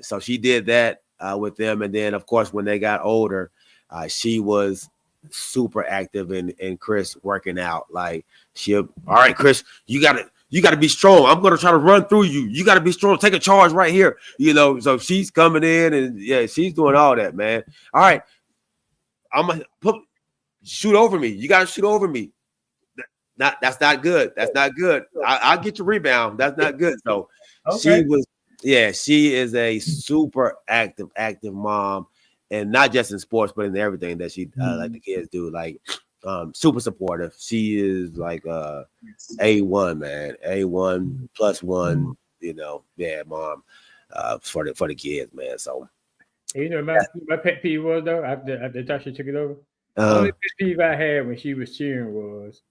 so she did that with them. And then, of course, when they got older, she was super active in Chris working out. Like all right, Chris, you got to be strong. I'm going to try to run through you. You got to be strong. Take a charge right here. So she's coming in and she's doing all that, man. All right. I'm going to shoot over me. You got to shoot over me. That's not good. That's not good. I'll get your rebound. That's not good. So okay. She is a super active mom, and not just in sports, but in everything that she like the kids do. Like super supportive. She is like A1, man. A1 plus 1. Mom for the kids, man. So my pet peeve was though after Tasha took it over. The only pet peeve I had when she was cheering was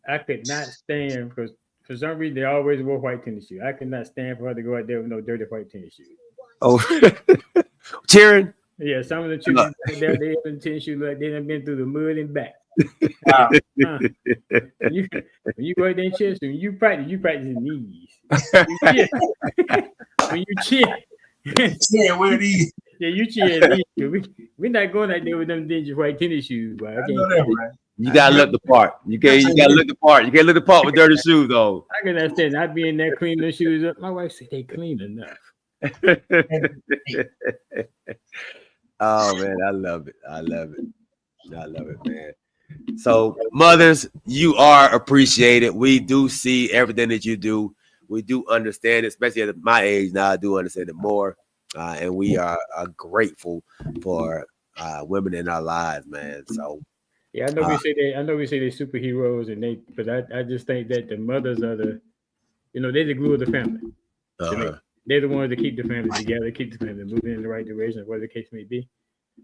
I could not stand, because for some reason they always wore white tennis shoes. I could not stand for her to go out there with no dirty white tennis shoes. Oh, cheering? Yeah, some of the children they have been tennis shoes like they done been through the mud and back. When you go out there and chest, when you practice your knees. When you cheer, Yeah, where these? yeah, you cheer knees. We're not going out there with them dingy white tennis shoes, boy. I know that, right? You gotta look the part. You gotta look the part. You can't look the part with dirty shoes though. I can understand. I'd be in there cleaning the shoes up. My wife said they clean enough. Oh man, I love it. I love it, man. So mothers, you are appreciated. We do see everything that you do. We do understand it, especially at my age now. I do understand it more, and we are grateful for women in our lives, man. So yeah, I know we say they. I know we say they're superheroes, but I just think that the mothers are they're the glue of the family. They're the ones that keep the family together, keep the family moving in the right direction, whatever the case may be.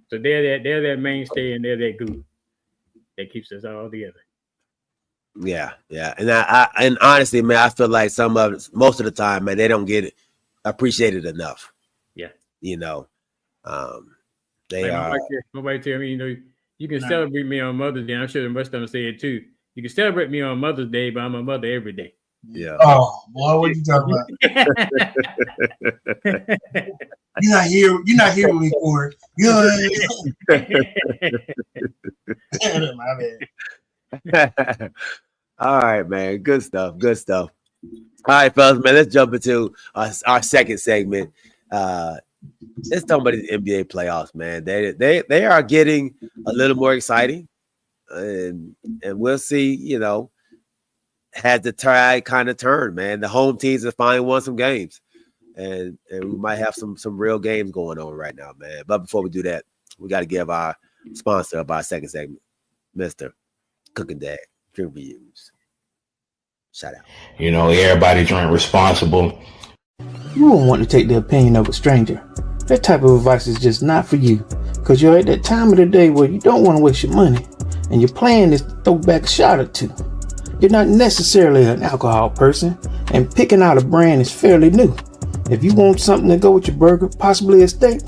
So they're that mainstay, and they're that glue that keeps us all together. Yeah, and and honestly, man, I feel like most of the time, man, they don't get it appreciated enough. Yeah, they like are. Nobody tell me, you can celebrate me on Mother's Day. I'm sure the rest of them say it too. You can celebrate me on Mother's Day, but I'm a mother every day. Yeah. Oh boy, what you talking about? You're not here with me, Corey. My bad. All right, man. Good stuff. All right, fellas, man. Let's jump into our second segment. Let's talk about the NBA playoffs, man. They are getting a little more exciting, and we'll see. Has the tide kind of turned, man? The home teams have finally won some games, and we might have some real games going on right now, man. But before we do that, we got to give our sponsor of our second segment, Mr. Cooking Dad Drink Reviews. Shout out. Everybody drink responsible. You won't want to take the opinion of a stranger. That type of advice is just not for you, because you're at that time of the day where you don't want to waste your money, and your plan is to throw back a shot or two. You're not necessarily an alcohol person, and picking out a brand is fairly new. If you want something to go with your burger, possibly a steak,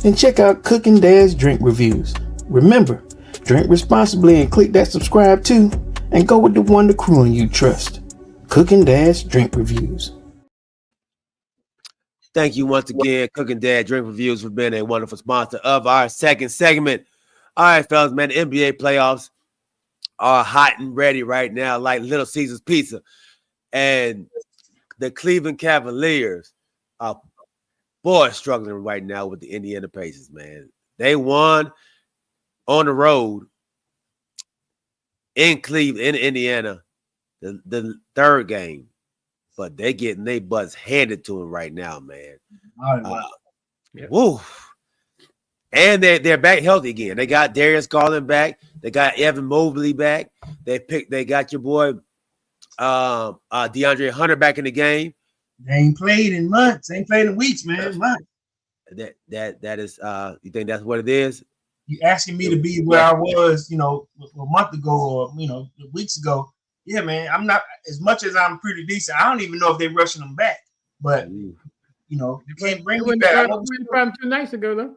then check out Cooking Dad's Drink Reviews. Remember, drink responsibly and click that subscribe too, and go with the one the crew and you trust. Cooking Dad's Drink Reviews. Thank you once again, Cooking Dad Drink Reviews, for being a wonderful sponsor of our second segment. All right, fellas, man, the NBA playoffs are hot and ready right now, like Little Caesars Pizza. And the Cleveland Cavaliers are struggling right now with the Indiana Pacers, man. They won on the road in Cleveland, in Indiana, the third game. But they getting their butts handed to them right now, man. Woo. And they're back healthy again. They got Darius Garland back. They got Evan Mobley back. They got your boy DeAndre Hunter back in the game. They ain't played in months. Ain't played in weeks, man. Months. That is you think that's what it is? You asking me to be where I was, a month ago or weeks ago. Yeah, man. I'm not, as much as I'm pretty decent. I don't even know if they're rushing them back. But you can't bring me back. Wasn't the problem 2 nights ago, though?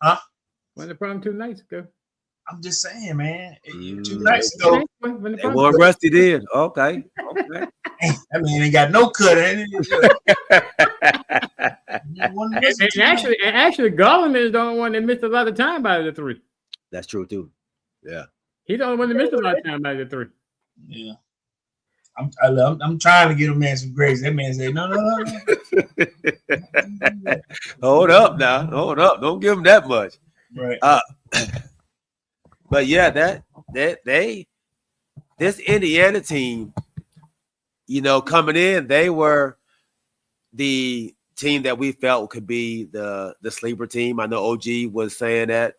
Huh? Wasn't the problem 2 nights ago? I'm just saying, man. 2 nights ago, they weren't rusty then. Okay. That man ain't got no cut. Actually, Garland is the only one that missed a lot of time out of the three. That's true too. Yeah, he's the only one that missed a lot of time out of the three. Yeah, I'm trying to get a man some grace. That man said, no. Hold up now. Hold up. Don't give him that much. Right. But yeah, this Indiana team, coming in, they were the team that we felt could be the sleeper team. I know OG was saying that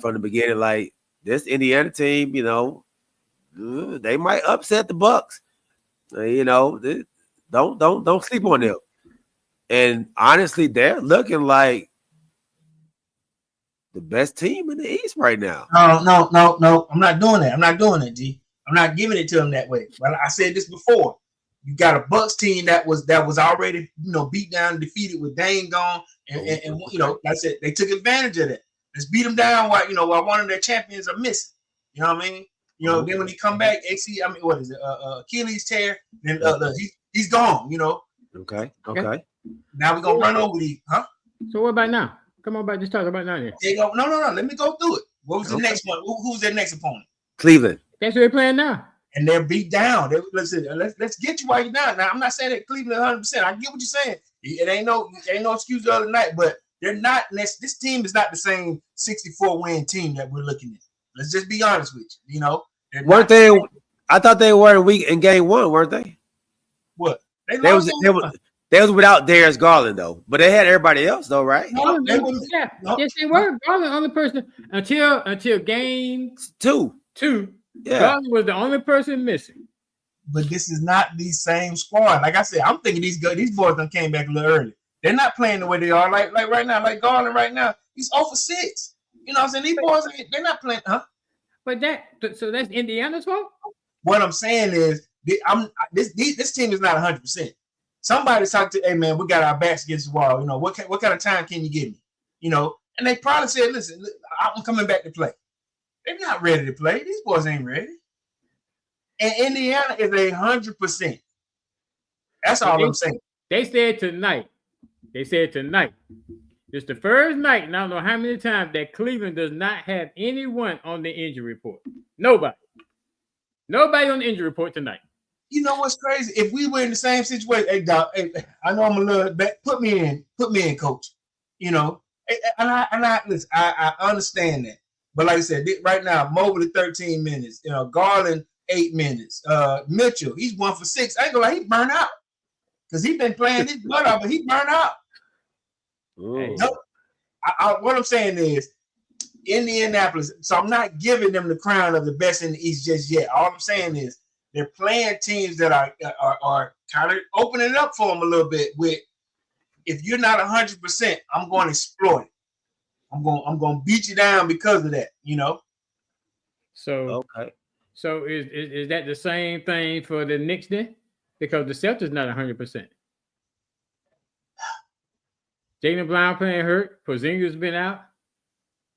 from the beginning, like this Indiana team, they might upset the Bucks. Don't sleep on them. And honestly, they're looking like the best team in the East right now. No. I'm not doing that. I'm not doing it, G. I'm not giving it to them that way. But I said this before. You got a Bucks team that was already beat down and defeated with Dame gone, and like I said, they took advantage of that. Let's beat them down while one of their champions are missing. You know what I mean? Then when he come back, what is it? Achilles tear. Then he's gone. Okay. Now we're gonna run over these, huh? So what about now? Come on, just talk about now. Then. There you go. No. Let me go through it. What was the next one? Who's their next opponent? Cleveland. That's what they're playing now. And they're beat down. Let's get you while you're down. Now I'm not saying that Cleveland 100%. I get what you're saying. It ain't no excuse the other night, but they're not. This team is not the same 64 win team that we're looking at. Let's just be honest with you. Weren't they? I thought they were weak in game 1, weren't they? What? They was without Darius Garland though, but they had everybody else though, right? No, Yes, they were. Garland the only person until game 2. Yeah, Garland was the only person missing. But this is not the same squad. Like I said, I'm thinking these boys done came back a little early. They're not playing the way they are. Like right now, like Garland right now, he's 0 for 6. You know what I'm saying? These boys, they're not playing, huh? But that's Indiana's fault. What I'm saying is, this team is not 100%. Somebody's talking to, hey man, we got our backs against the wall. What kind of time can you give me? And they probably said, listen, I'm coming back to play. They're not ready to play. These boys ain't ready. And Indiana is 100%. That's all I'm saying. They said tonight. It's the first night, and I don't know how many times that Cleveland does not have anyone on the injury report. Nobody on the injury report tonight. You know what's crazy? If we were in the same situation, hey Doc, I know I'm a little bit. Put me in, coach. And I listen. I understand that, but like I said, right now, Mobley 13 minutes. Garland 8 minutes. Mitchell, he's 1 for 6. I ain't gonna lie, he burned out because he's been playing his butt off, but he burned out. What I'm saying is Indianapolis. So I'm not giving them the crown of the best in the East just yet. All I'm saying is they're playing teams that are kind of opening it up for them a little bit. With if you're not 100%, I'm going to exploit it. I'm going to beat you down because of that. So okay. So is that the same thing for the Knicks then? Because the Celtics not 100%. Jaylen Brown playing hurt. Porzingis been out.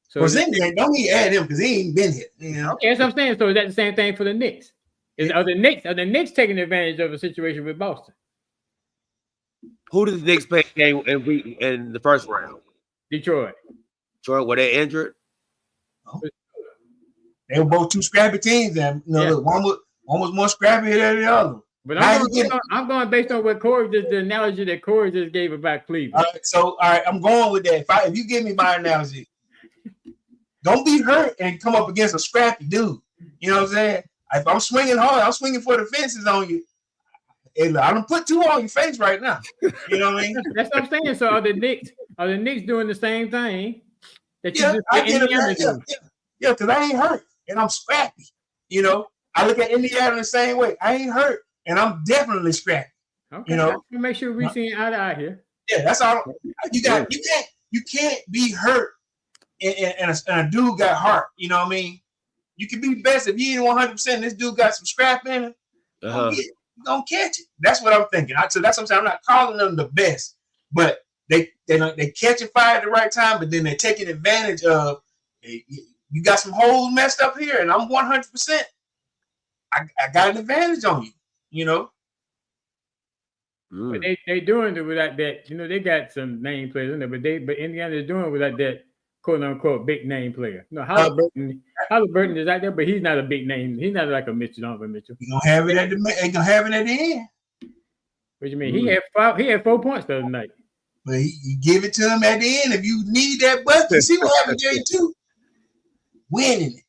So Porzingis, don't even add him because he ain't been here. Okay, that's what I'm saying. So is that the same thing for the Knicks? Are the Knicks taking advantage of a situation with Boston? Who did the Knicks play in the first round? Detroit. Were they injured? They were both two scrappy teams, and one was more scrappy than the other. But I'm going based on what the analogy that Corey just gave about Cleveland. All right, I'm going with that. If you give me my analogy, don't be hurt and come up against a scrappy dude. You know what I'm saying? If I'm swinging hard, I'm swinging for the fences on you. Hey, look, I don't put 2 on your face right now. You know what I mean? That's what I'm saying. So are the Knicks doing the same thing that you just I get it. Yeah, because I ain't hurt and I'm scrappy. I look at Indiana the same way. I ain't hurt and I'm definitely scrappy. Okay, we'll make sure we see eye to eye here. Yeah, that's all. You can't be hurt and a dude got heart. You know what I mean? You can be best if you ain't 100%. This dude got some scrap in him. You're gonna catch it. That's what I'm thinking. So that's what I'm saying. I'm not calling them the best, but they catching fire at the right time. But then they're taking advantage of. You got some holes messed up here, and I'm 100%. I got an advantage on you. But they doing it without that. They got some name players in there, but Indiana is doing without that quote unquote big name player. Halliburton is out there, but he's not a big name. He's not like a Donovan Mitchell. You gonna have it at the end. What you mean? He had 4 points the other night. But you give it to him at the end if you need that bucket. See what happened in game 2? Winning it.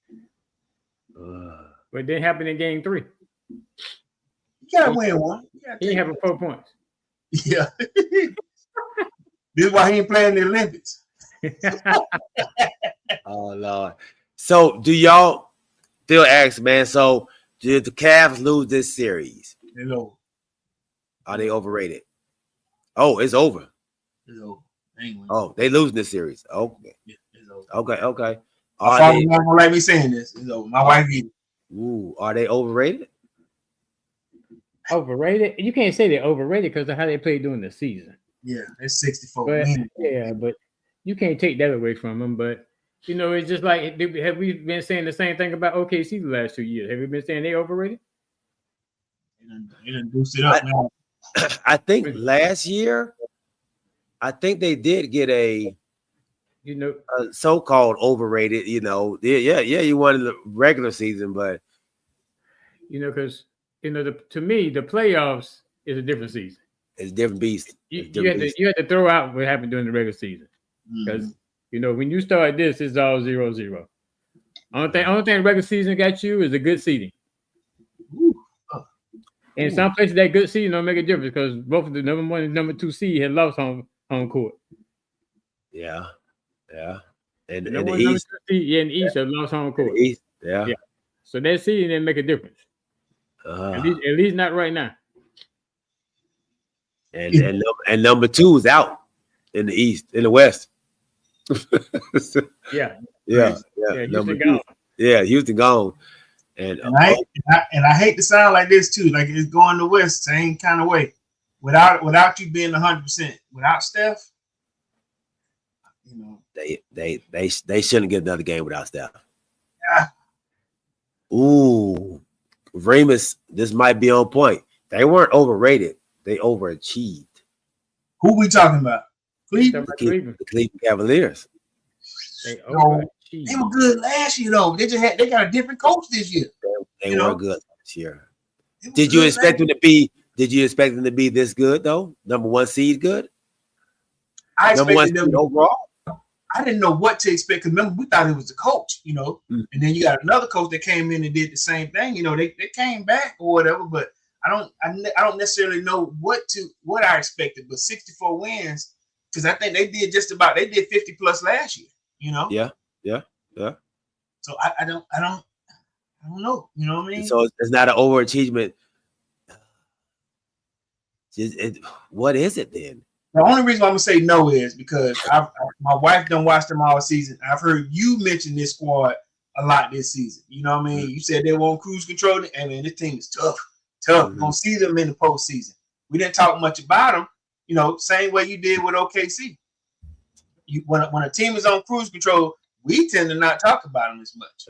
But it didn't happen in game 3. You gotta win one. He ain't having 4 points. Yeah. This is why he ain't playing the Olympics. Oh Lord. So do y'all still ask, man? So did the Cavs lose this series? It's over. Are they overrated? Oh, it's over. It's over. Oh, they losing this series. Okay. Yeah, it's over. Okay. My father's not gonna like me saying this. It's over. My wife did. Ooh, are they overrated? Overrated? You can't say they're overrated because of how they played during the season. Yeah, it's 64. But you can't take that away from them. But You know, it's just like, have we been saying the same thing about OKC the last 2 years? Have we been saying they overrated? They done boost it up, man. I think last year, I think they did get a so-called overrated. You know, you won the regular season, but because to me, the playoffs is a different season. It's a different beast. You had to throw out what happened during the regular season because when you start this, it's all 0-0. Only thing the regular season got you is a good seeding. And some places that good seeding don't make a difference because both of the number 1 and number 2 seed had lost home court. Yeah. And in number the 1, East, in the East have lost home court. East, yeah. So that seeding didn't make a difference. At least not right now. And number 2 is out in the East, in the West. Yeah. Number 2. Yeah, Houston gone. And I hate to sound like this too, like it's going the West, same kind of way. Without you being 100%, without Steph, they shouldn't get another game without Steph. Yeah. Ooh, Remus, this might be on point. They weren't overrated; they overachieved. Who we talking about? The Cleveland Cavaliers. They were good last year though. They got a different coach this year. They were good this year. Did you expect them to be? Did you expect them to be this good though? Number 1 seed good. I expected them overall. I didn't know what to expect because remember we thought it was the coach, and then you got another coach that came in and did the same thing. They came back or whatever, but I don't necessarily know what I expected. But 64 wins because I think they did 50 plus last year. Yeah. So I don't know. You know what I mean? So it's not an overachievement. What is it then? The only reason I'm gonna say no is because my wife done watched them all season. I've heard you mention this squad a lot this season. You know what I mean? You said they won't cruise control. I mean, this team is tough. We're gonna see them in the postseason. We didn't talk much about them. Same way you did with OKC. When a team is on cruise control, we tend to not talk about them as much.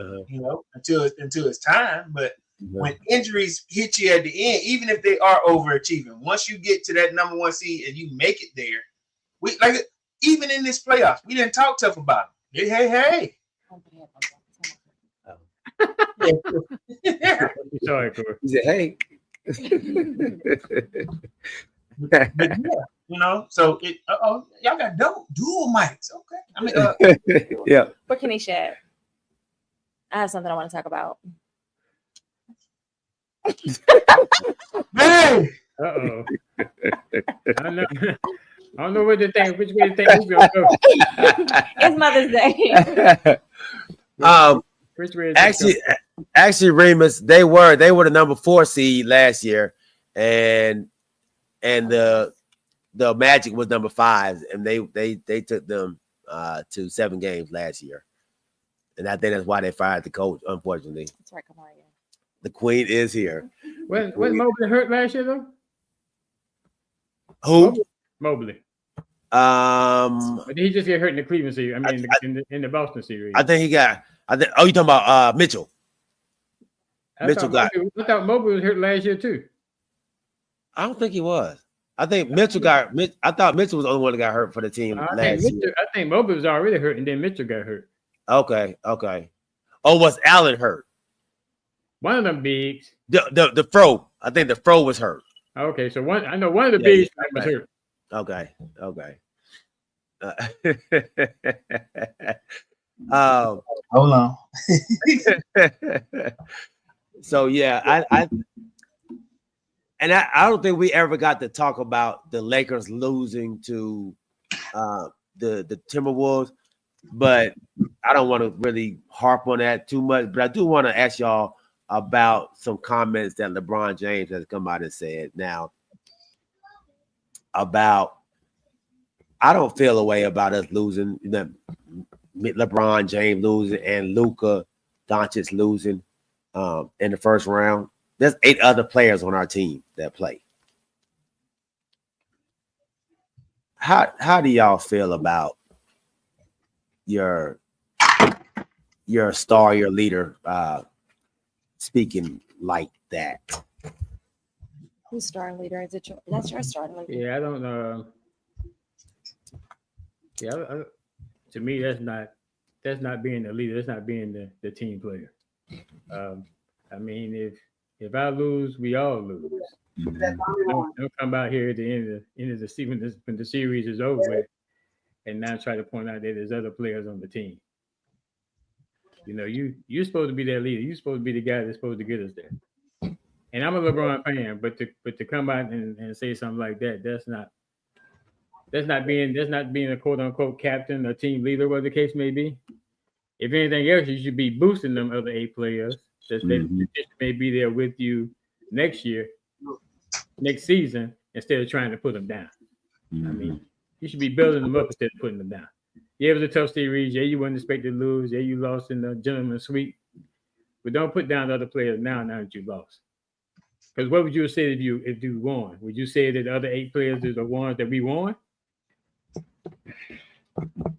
Until it's time. But when injuries hit you at the end, even if they are overachieving, once you get to that number 1 seed and you make it there, even in this playoffs, we didn't talk tough about them. Hey. Sorry, Corey. He said, "Hey." But yeah, so y'all got dual mics. Okay. I mean, yeah. What can he share? I have something I want to talk about. Hey. Uh-oh. I don't know what to think. Which way to think he's gonna go. It's Mother's Day. Which way actually, Remus, they were the number 4 seed last year, and the Magic was number 5, and they took them to 7 games last year, and I think that's why they fired the coach. Unfortunately, that's right. Come on, yeah. The Queen is here. Was Mobley hurt last year though? Who? Mobley. Or did he just get hurt in the Cleveland series? I mean, in the Boston series. I think he got. You talking about Mitchell? I thought Mobley was hurt last year too. I don't think he was. I think Mitchell got. I thought Mitchell was the only one that got hurt for the team last year. I think Mobley was already hurt, and then Mitchell got hurt. Okay. Oh, was Allen hurt? One of them bigs. The Fro. I think the Fro was hurt. Okay, so I know one of the bigs was hurt. Okay. Hold on. So yeah, I don't think we ever got to talk about the Lakers losing to the Timberwolves, but I don't want to really harp on that too much. But I do want to ask y'all about some comments that LeBron James has come out and said now about I don't feel a way about us losing, LeBron James losing and Luka Doncic losing in the first round. There's 8 other players on our team that play. How do y'all feel about your you're a star, you're a leader, speaking like that. Who's star leader? Is it your, that's your star leader? Yeah, I don't know. To me, that's not being the leader. That's not being the team player. I mean, if I lose, we all lose. Don't come out here at the end of the season when the series is over with, and now try to point out that there's other players on the team. You know, you're supposed to be that leader. You're supposed to be the guy that's supposed to get us there. And I'm a LeBron fan, but to come out and say something like that, that's not being a quote unquote captain or team leader, whatever the case may be. If anything else, you should be boosting them other 8 players that may be there with you next season, instead of trying to put them down. I mean, you should be building them up instead of putting them down. Yeah, it was a tough series. Yeah, you weren't expected to lose. Yeah, you lost in the gentleman's sweep. But don't put down the other players now that you lost. Because what would you have said if you won? Would you say that the other 8 players are the ones that we won?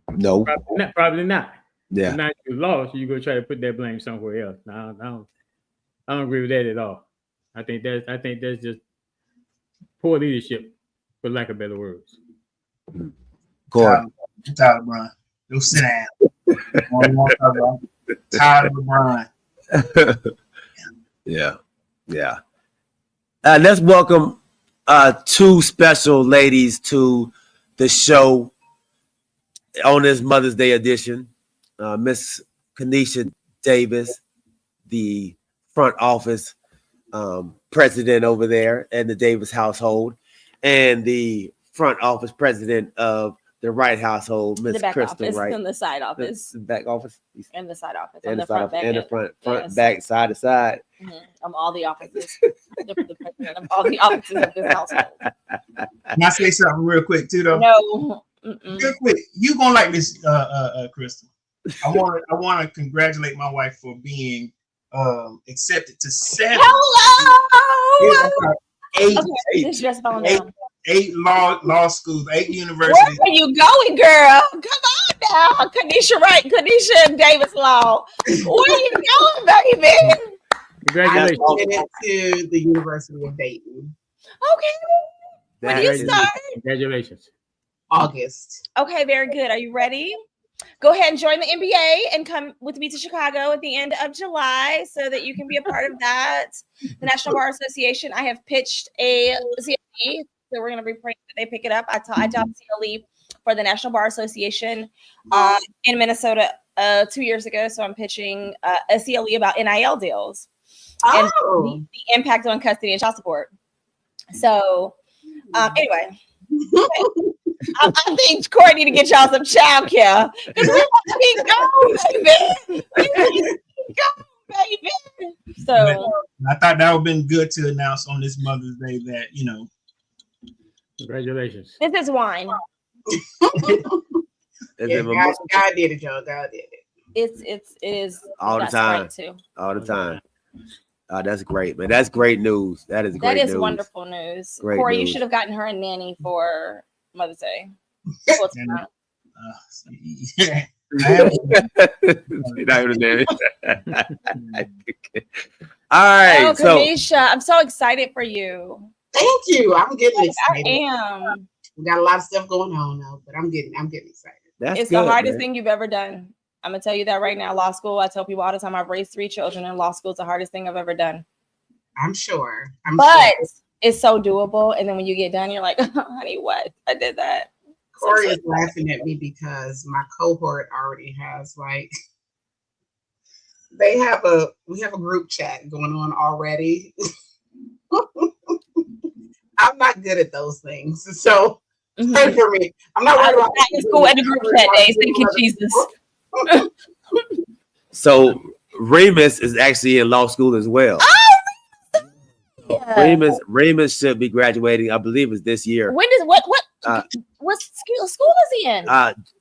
No. Probably not. Yeah. So now you lost, you go try to put that blame somewhere else. No, I don't agree with that at all. I think that's just poor leadership, for lack of better words. Corey. I'm tired of LeBron. Go sit down. Tired of LeBron. Yeah. Let's welcome 2 special ladies to the show on this Mother's Day edition. Miss Kanisha Davis, the front office president over there in the Davis household, and the front office president of the Wright household, Miss The back Crystal office Wright. and the side office. The back office And the side office. and And the the front, back, and the end. front, Yes. back, side to side. All the offices. the president of all the offices of this household. Can I say something real quick too, though? No. Real quick, you gonna like this, Crystal. I want to congratulate my wife for being accepted to 7. Hello. Eight, Okay, eight, this just falling eight, down. 8 law schools, 8 universities. Where are you going, girl? Come on now. Kanisha Davis Law. Where you going, baby? Congratulations. I went to the University of Dayton. Okay. When do you start? Congratulations. August. Okay, very good. Are you ready? Go ahead and join the NBA and come with me to Chicago at the end of July so that you can be a part of that. The National Bar Association, I have pitched a CLE, so we're going to be praying that they pick it up. I taught CLE for the National Bar Association in Minnesota 2 years ago, so I'm pitching a CLE about NIL deals and the impact on custody and child support. So anyway. I think Corey need to get y'all some child care. Because we want to keep going, baby. So I thought that would have been good to announce on this Mother's Day that, Congratulations. this is wine. Yeah, God did it, y'all. God did it. It is All the that's time. right, too. All the time. That's great, man. That's great news. That is great That is news. wonderful news. Great Corey, news. you should have gotten her a nanny for Mother's Day. Yeah. All right. Oh, So Kanisha, I'm so excited for you. Thank you. I'm getting excited. I am. We got a lot of stuff going on now, but I'm getting excited. It's the hardest thing you've ever done. I'm gonna tell you that right now. Law school. I tell people all the time. I've raised 3 children in law school. It's the hardest thing I've ever done. I'm sure. But it's so doable. And then when you get done, you're like, honey, what? I did that. Corey is laughing at me because my cohort already has we have a group chat going on already. I'm not good at those things, so pray for me. I'm not worried about in school at the group chat days. Thank you, Jesus. So Remus is actually in law school as well. Yeah. Remus should be graduating. I believe it's this year. When does what What school is he in?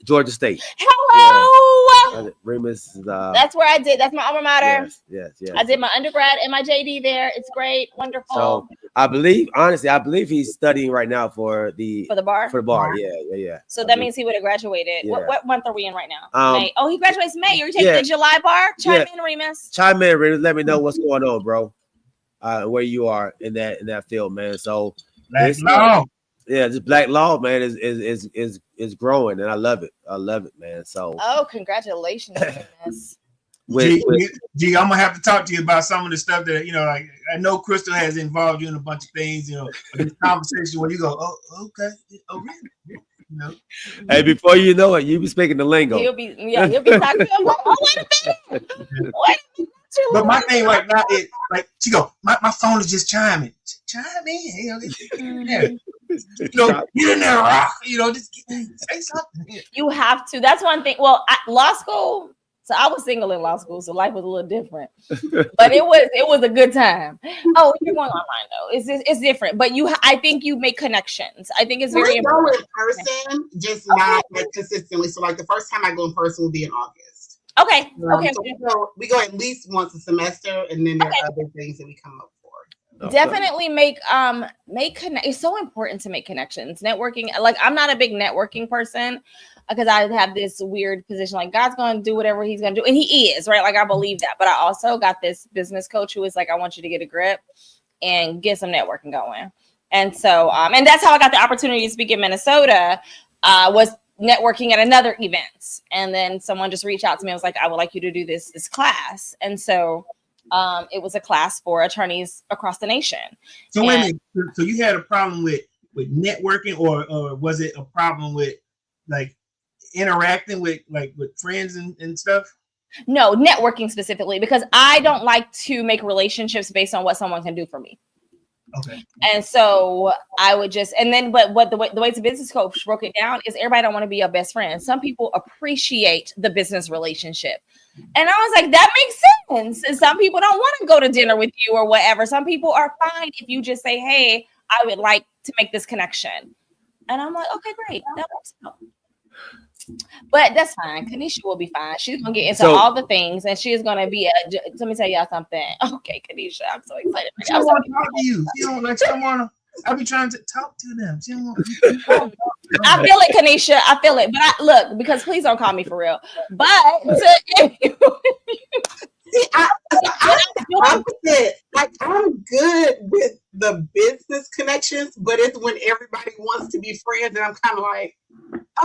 Georgia State. Hello. Remus. That's where I did. That's my alma mater. Yes. I did my undergrad and my JD there. It's great, wonderful. So I believe he's studying right now for the bar. For the bar, yeah. So that means he would have graduated. Yeah. What month are we in right now? May. Oh, he graduates May. You're taking Yeah. the July bar. Chime Yeah. in, Remus. Chime in, Remus. Let me know what's going on, bro. Where you are in that field, man. So Black law. Yeah, this black law, man, is growing, and I love it. I love it, man. So Oh, congratulations, Remus. G, I'm gonna have to talk to you about some of the stuff that like I know Crystal has involved you in a bunch of things, this conversation where you go, oh, okay, oh, really? Hey, before you know it, you be speaking the lingo. He'll be talking. Oh, wait a minute. But my thing right now is like she go, my phone is just chiming. Chime in. Get in there, rock. Just say something. You have to. That's one thing. Well, law school. So I was single in law school, so life was a little different. But it was a good time. Oh, you're going online though. It's different. But I think you make connections. I think it's very important. Go in person, just not like consistently. So like the first time I go in person will be in August. Okay. So we go at least once a semester, and then there are other things that we come up for. Definitely make connect. It's so important to make connections. Networking, like I'm not a big networking person because I have this weird position like God's going to do whatever he's going to do, and he is, right? Like I believe that, but I also got this business coach who is like, I want you to get a grip and get some networking going. And so and that's how I got the opportunity to speak in Minnesota, was networking at another event. And then someone just reached out to me and was like, I would like you to do this class. And so it was a class for attorneys across the nation. So wait a minute. So you had a problem with networking, or was it a problem with like interacting with friends and stuff? No, networking specifically, because I don't like to make relationships based on what someone can do for me. Okay. And so I would just, but what the way the business coach broke it down is everybody don't want to be your best friend. Some people appreciate the business relationship. And I was like, that makes sense. And some people don't want to go to dinner with you or whatever. Some people are fine if you just say, hey, I would like to make this connection. And I'm like, okay, great. That works out. But that's fine. Kanisha will be fine. She's gonna get into all the things, and she is gonna be. Let me tell y'all something. Okay, Kanisha, I'm so excited. She don't want to talk to you. She don't want to. I be trying to talk to them. She don't want. I feel it, Kanisha. I feel it. But look, because please don't call me for real. But I'm good with the business connections, but it's when everybody wants to be friends, and I'm kind of like,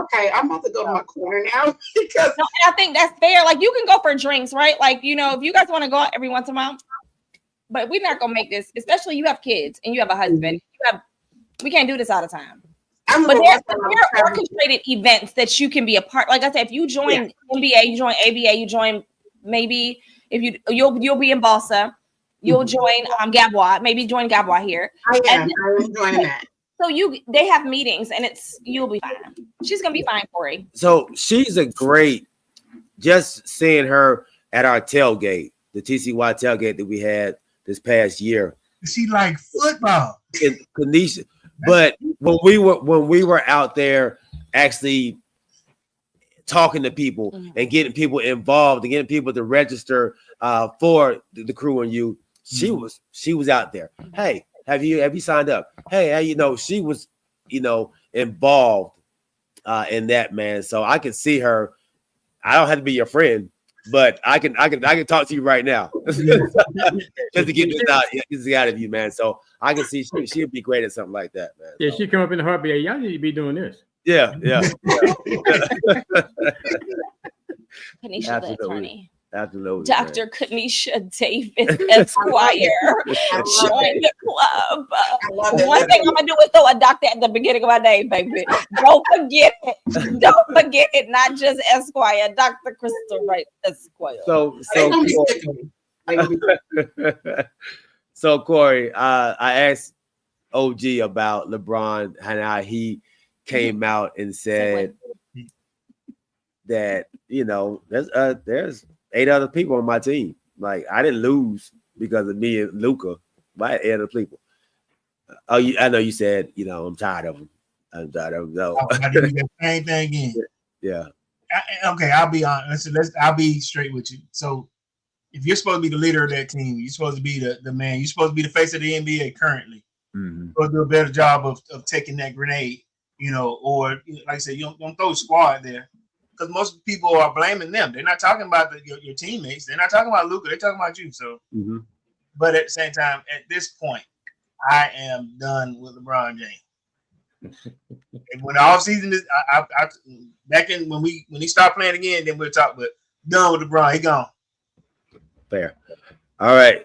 okay, I'm about to go to my corner now because I think that's fair. Like you can go for drinks, right? Like if you guys want to go out every once in a while, but we're not gonna make this. Especially you have kids and you have a husband. We can't do this all the time. But there are orchestrated events that you can be a part. Like I said, if you join NBA, you join ABA, you join maybe you'll be in Balsa, you'll join Gabois, maybe join Gabois here. I am joining that. So they have meetings and you'll be fine. She's gonna be fine, Corey. So she's a great. Just seeing her at our tailgate, the TCY tailgate that we had this past year. She like football. Kanisha. But when we were out there actually talking to people and getting people involved and getting people to register for the crew and you, she was out there. Hey, have you signed up? Hey, she was involved in that, man. So I can see her. I don't have to be your friend, but I can talk to you right now just to get this out of you, man. So I can see she'll be great at something like that, man. Yeah, she come up in the heartbeat. Y'all need to be doing this. Yeah. Kanisha, the attorney. Absolutely. Dr. Kanisha Davis, Esquire. Join the club. One thing I'm gonna do is throw a doctor at the beginning of my name, baby. Don't forget it. Don't forget it. Not just Esquire, Dr. Crystal Wright Esquire. So Corey, I asked OG about LeBron and how he came out and said that there's 8 other people on my team. Like I didn't lose because of me and Luka, but 8 other people. I know you said I'm tired of them. I don't know. I'm about to do that same thing again. Yeah. Okay, I'll be honest. I'll be straight with you. So, if you're supposed to be the leader of that team, you're supposed to be the man. You're supposed to be the face of the NBA currently. Mm-hmm. You're supposed to do a better job of taking that grenade, or like I said, you don't throw a squad there, because most people are blaming them. They're not talking about your teammates. They're not talking about Luka. They're talking about you. So, but at the same time, at this point, I am done with LeBron James. And when the offseason is, I back in when he started playing again, then we'll talk. But done with LeBron, he gone. Fair. All right.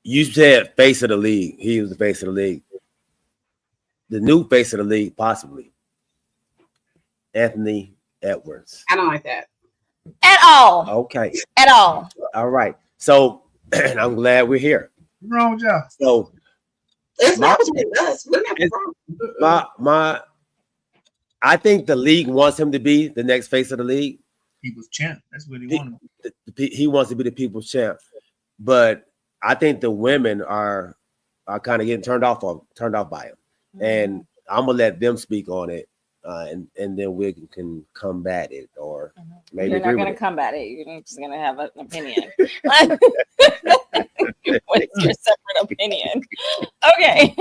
You said face of the league. He was the face of the league. The new face of the league, possibly. Anthony Edwards. I don't like that. At all. Okay. At all. All right. So I'm glad we're here. What's wrong with y'all? So it's not between us. We're not wrong. I think the league wants him to be the next face of the league. People's champ. That's what he wanted. He wants to be the people's champ. But I think the women are kind of getting turned off by him. And I'm gonna let them speak on it. And then we can combat it, or maybe you're not going to combat it. You're just going to have an opinion. What's your separate opinion? Okay.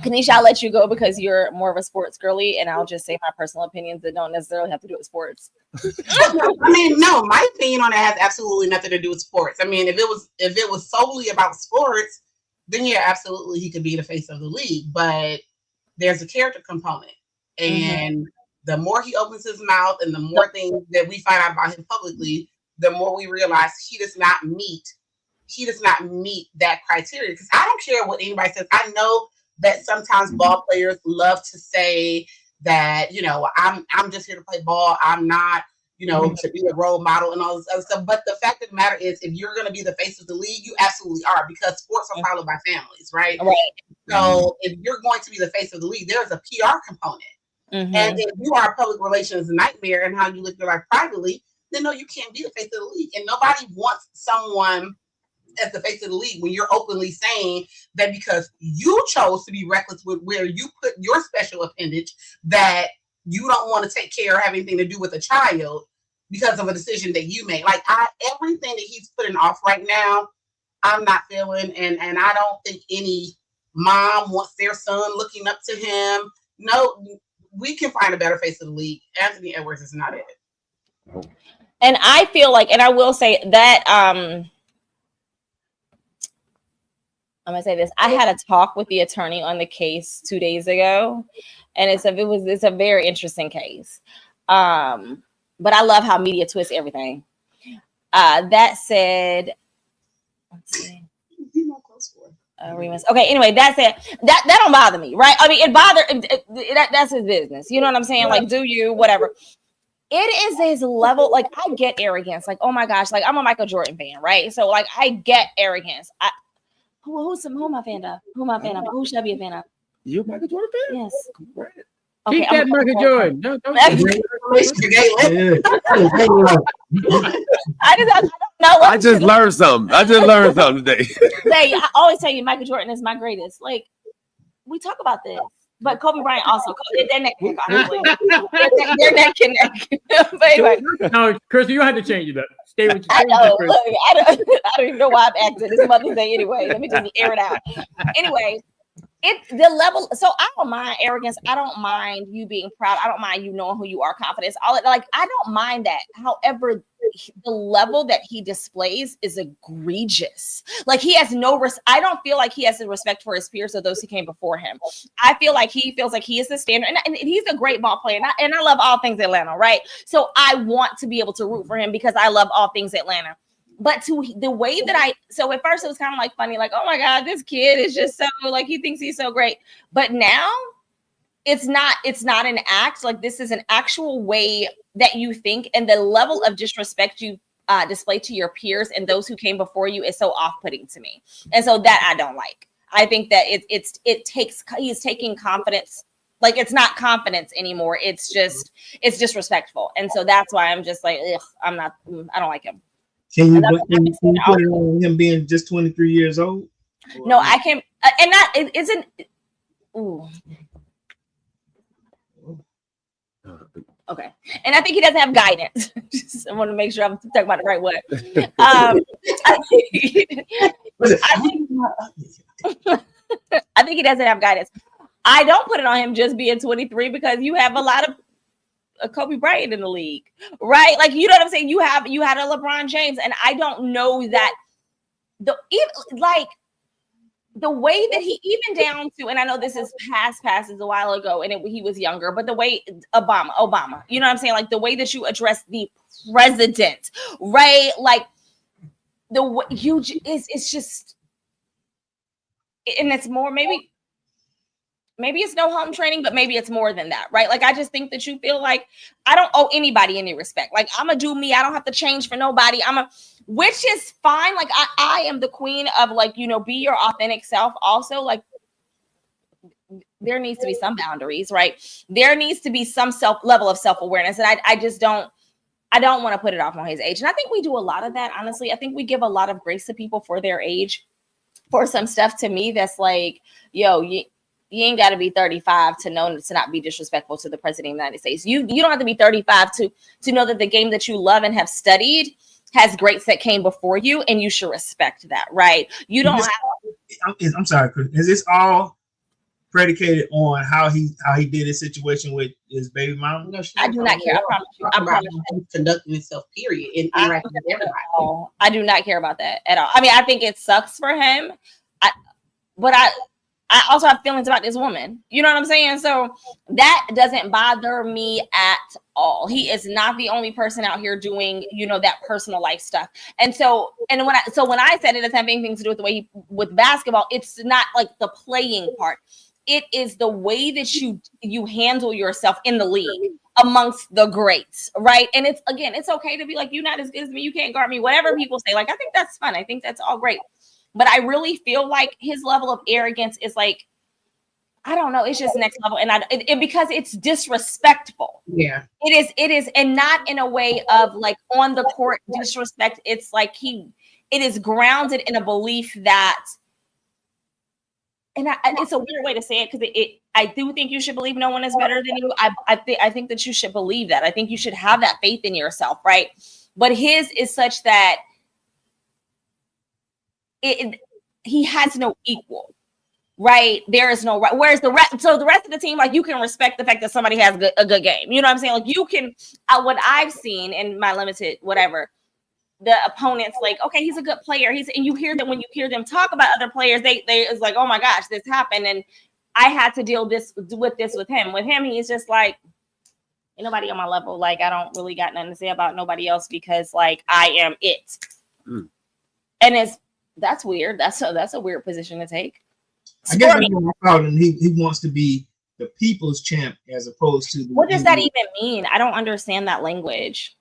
Kanisha, I'll let you go because you're more of a sports girly, and I'll just say my personal opinions that don't necessarily have to do with sports. I mean, no, my opinion on it has absolutely nothing to do with sports. I mean, if it was solely about sports, then yeah, absolutely he could be the face of the league. But there's a character component, and the more he opens his mouth and the more things that we find out about him publicly, the more we realize he does not meet that criteria. Because I don't care what anybody says. I know that sometimes ball players love to say that, I'm just here to play ball. I'm not, to be a role model and all this other stuff. But the fact of the matter is, if you're going to be the face of the league, you absolutely are, because sports are followed by families, right? Right. So if you're going to be the face of the league, there's a PR component. And if you are a public relations nightmare and how you live your life privately, then no, you can't be the face of the league. And nobody wants someone as the face of the league when you're openly saying that because you chose to be reckless with where you put your special appendage, that you don't want to take care or have anything to do with a child because of a decision that you made. Like everything that he's putting off right now, I'm not feeling, and I don't think any mom wants their son looking up to him. No, we can find a better face of the league. Anthony Edwards is not it. And I feel like, and I will say that, I'm gonna say this. I had a talk with the attorney on the case 2 days ago, and it's a very interesting case. But I love how media twists everything. That said, let's see. Okay, anyway, that's it. That don't bother me, right? I mean, that's his business. You know what I'm saying? Like, do you, whatever. It is his level. Like, I get arrogance. Like, oh my gosh, like I'm a Michael Jordan fan, right? So like I get arrogance. Who am I a fan of? Who should I be a fan of? You a Michael Jordan fan? Yes. Okay, keep that Michael Jordan. No, don't I don't know. I just learned something. Today. Hey, I always tell you Michael Jordan is my greatest. Like, we talk about this. But Kobe Bryant also, they're neck and neck, honestly. They're neck and neck. But anyway. No, Chris, you don't have to change it up. Stay with you. I know. Look, I don't even know why I'm acting this Mother's Day anyway. Let me just air it out. Anyway, the level. So I don't mind arrogance. I don't mind you being proud. I don't mind you knowing who you are, confidence. All that. Like, I don't mind that. However, the level that he displays is egregious. Like, he has no I don't feel like he has the respect for his peers or those who came before him. I feel like he feels like he is the standard, and he's a great ball player, and I love all things Atlanta, right? So I want to be able to root for him because I love all things Atlanta. But to the way that so at first it was kind of like funny, like, oh my God, this kid is just so, like, he thinks he's so great. But now it's not an act. Like, this is an actual way that you think, and the level of disrespect you display to your peers and those who came before you is so off-putting to me. And so that I don't like. I think that he's taking confidence. Like, it's not confidence anymore. It's disrespectful. And so that's why I'm just like, I don't like him. Can you put it on him being just 23 years old? No, I can, and that it isn't. Ooh. Okay. And I think he doesn't have guidance. I want to make sure I'm talking about the right way. I think he doesn't have guidance. I don't put it on him just being 23 because you have a lot of Kobe Bryant in the league, right? Like, you know what I'm saying? You had a LeBron James, and I don't know that the way that he even down to, and I know this is passes a while ago, and he was younger, but the way Obama, you know what I'm saying? Like the way that you address the president, right? Like the way it's just, and it's more maybe it's no home training, but maybe it's more than that, right? Like, I just think that you feel like I don't owe anybody any respect. Like, I'm gonna do me. I don't have to change for nobody. Which is fine. Like, I am the queen of, like, you know, be your authentic self. Also, like, there needs to be some boundaries, right? There needs to be some level of self-awareness. And I just don't want to put it off on his age. And I think we do a lot of that, honestly. I think we give a lot of grace to people for their age. For some stuff, to me, that's like, yo, you ain't got to be 35 to know to not be disrespectful to the president of the United States. You don't have to be 35 to know that the game that you love and have studied has greats that came before you, and you should respect that, right? You don't I'm sorry, Chris. Is this all predicated on how he did his situation with his baby mama? No, I do not care. I promise you. I promise you. Conducting himself, period, and interacting with everybody. I do not care about that at all. I mean, I think it sucks for him. But I also have feelings about this woman. You know what I'm saying? So that doesn't bother me at all. He is not the only person out here doing, you know, that personal life stuff. And so, when I said it doesn't have anything to do with the way with basketball, it's not like the playing part. It is the way that you handle yourself in the league amongst the greats, right? And it's okay to be like, you're not as good as me, you can't guard me, whatever people say. Like, I think that's fun. I think that's all great. But I really feel like his level of arrogance is like, I don't know, it's just next level. And because it's disrespectful. Yeah. It is, and not in a way of like on the court disrespect. It's like it is grounded in a belief that, and it's a weird way to say it, because I do think you should believe no one is better than you. I think that you should believe that. I think you should have that faith in yourself, right? But his is such that he has no equal, right? There is no right. Whereas the rest of the team, like, you can respect the fact that somebody has a good game. You know what I'm saying? Like, you can, what I've seen in my limited whatever, the opponents, like, okay, he's a good player. And you hear that when you hear them talk about other players, they it's like, oh my gosh, this happened, and I had to deal with him. With him, he's just like, ain't nobody on my level. Like, I don't really got nothing to say about nobody else because, like, I am it. And that's weird. That's a weird position to take. I guess that's what I called him. He wants to be the people's champ as opposed to. What does that even mean? I don't understand that language.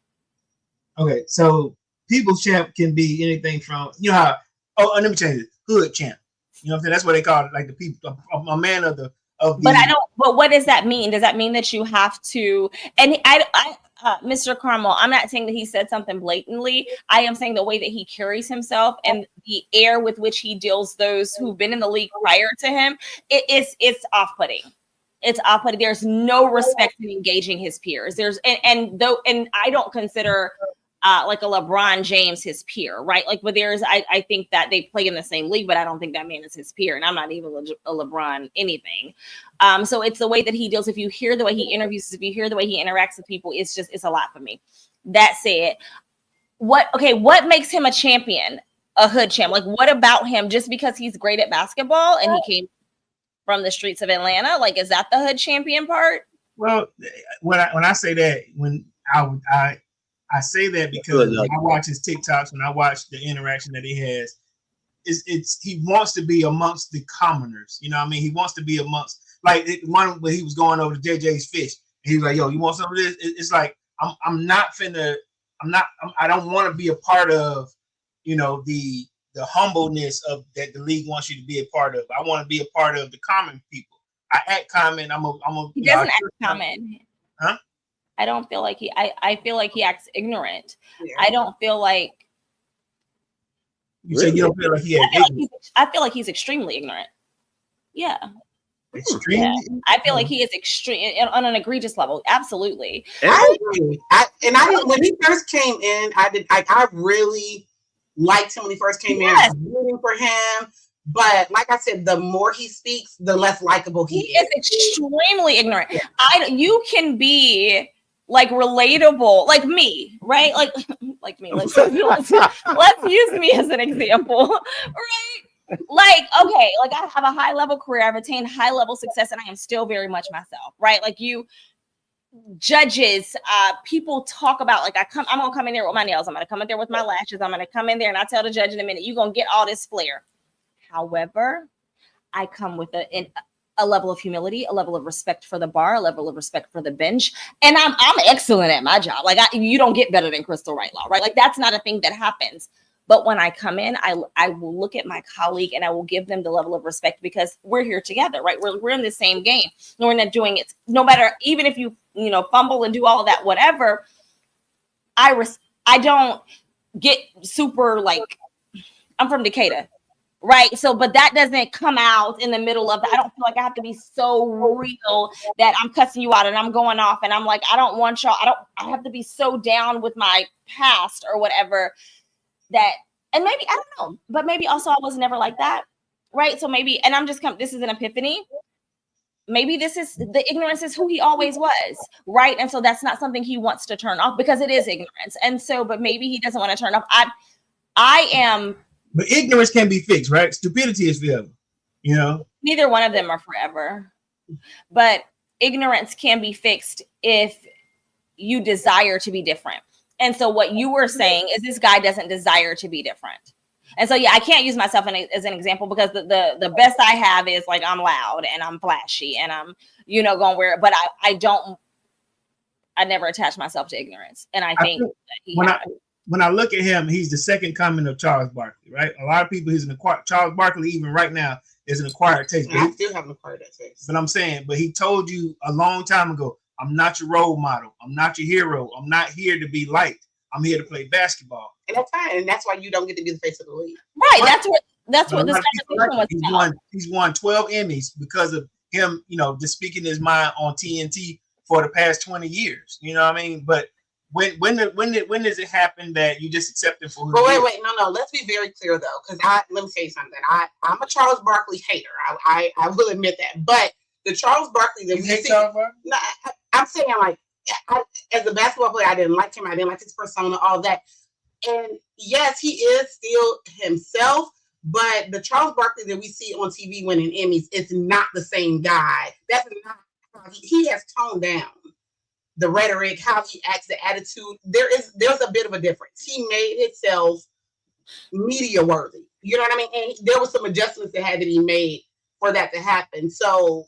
Okay, so people's champ can be anything from, you know how. Oh, let me change it. Hood champ. You know what I'm saying? That's what they call it. Like the people, a man of the. But I don't. But what does that mean? Does that mean that you have to? And Mr. Carmel, I'm not saying that he said something blatantly. I am saying the way that he carries himself and the air with which he deals those who've been in the league prior to him, it's off-putting. It's off-putting. There's no respect in engaging his peers. And I don't consider like a LeBron James his peer, right? Like, but I think that they play in the same league, but I don't think that man is his peer, and I'm not even a LeBron anything. So it's the way that he deals. If you hear the way he interviews, if you hear the way he interacts with people, it's a lot for me. That said, what makes him a champion, a hood champ? Like, what about him? Just because he's great at basketball and he came from the streets of Atlanta, like, is that the hood champion part? Well, when I say that, when I say that because when I watch his TikToks, when I watch the interaction that he has, he wants to be amongst the commoners. You know what I mean? He wants to be amongst, like, one where he was going over to JJ's Fish. And he was like, yo, you want some of this? It's like, I don't want to be a part of, you know, the humbleness of that the league wants you to be a part of. I want to be a part of the common people. I act common. He doesn't act common. Huh? I don't feel like I feel like he acts ignorant. Yeah. I don't feel like. You say you don't feel like he acts ignorant? I feel like he's extremely ignorant. Yeah. Extreme. Yeah. I feel like he is extreme on an egregious level. Absolutely. I agree. When he first came in, I really liked him when he first came in. I was rooting for him. But like I said, the more he speaks, the less likable he is. Extremely ignorant. You can be like relatable, like me, right? Like me. Let's use me as an example, right? Like, okay, like I have a high level career, I've attained high level success, and I am still very much myself, right? Like you judges, people talk about like I'm gonna come in there with my nails, I'm gonna come in there with my lashes, I'm gonna come in there and I tell the judge in a minute, you're gonna get all this flair. However, I come with a level of humility, a level of respect for the bar, a level of respect for the bench, and I'm excellent at my job. Like you don't get better than Crystal Wright-Law, right? Like that's not a thing that happens. But when I come in, I will look at my colleague and I will give them the level of respect because we're here together, right? We're in the same game. We're not doing it. No matter, even if you fumble and do all of that, whatever. I don't get super like, I'm from Decatur, right? So, but that doesn't come out in the middle of. I don't feel like I have to be so real that I'm cussing you out and I'm going off and I'm like, I don't want y'all. I have to be so down with my past or whatever. That, and maybe, I don't know, but maybe also I was never like that, right? So maybe, and I'm just this is an epiphany. Maybe the ignorance is who he always was, right? And so that's not something he wants to turn off because it is ignorance. And so, but maybe he doesn't want to turn off. I am. But ignorance can be fixed, right? Stupidity is forever, Neither one of them are forever, but ignorance can be fixed if you desire to be different. And so what you were saying is this guy doesn't desire to be different. And so, yeah, I can't use myself as an example because the best I have is like I'm loud and I'm flashy and I'm, going where, but I never attach myself to ignorance. And I think that when I look at him, he's the second coming of Charles Barkley, right? A lot of people, Charles Barkley, even right now, is an acquired taste. I still haven't acquired that taste. But I'm saying, he told you a long time ago, I'm not your role model. I'm not your hero. I'm not here to be liked. I'm here to play basketball. And that's fine. And that's why you don't get to be the face of the league. Right. That's what this conversation was about. He's won 12 Emmys because of him, just speaking his mind on TNT for the past 20 years. You know what I mean? But when does it happen that you just accept him for who he is? Wait. No. Let's be very clear though, because let me tell you something. I'm a Charles Barkley hater. I will admit that. But the Charles Barkley that we see, Charles Barkley? No, I'm saying like as a basketball player, I didn't like him. I didn't like his persona, all that. And yes, he is still himself, but the Charles Barkley that we see on TV winning Emmys is not the same guy. That's not how he has toned down the rhetoric, how he acts, the attitude. There's a bit of a difference. He made himself media worthy. You know what I mean? And there was some adjustments that he made for that to happen. So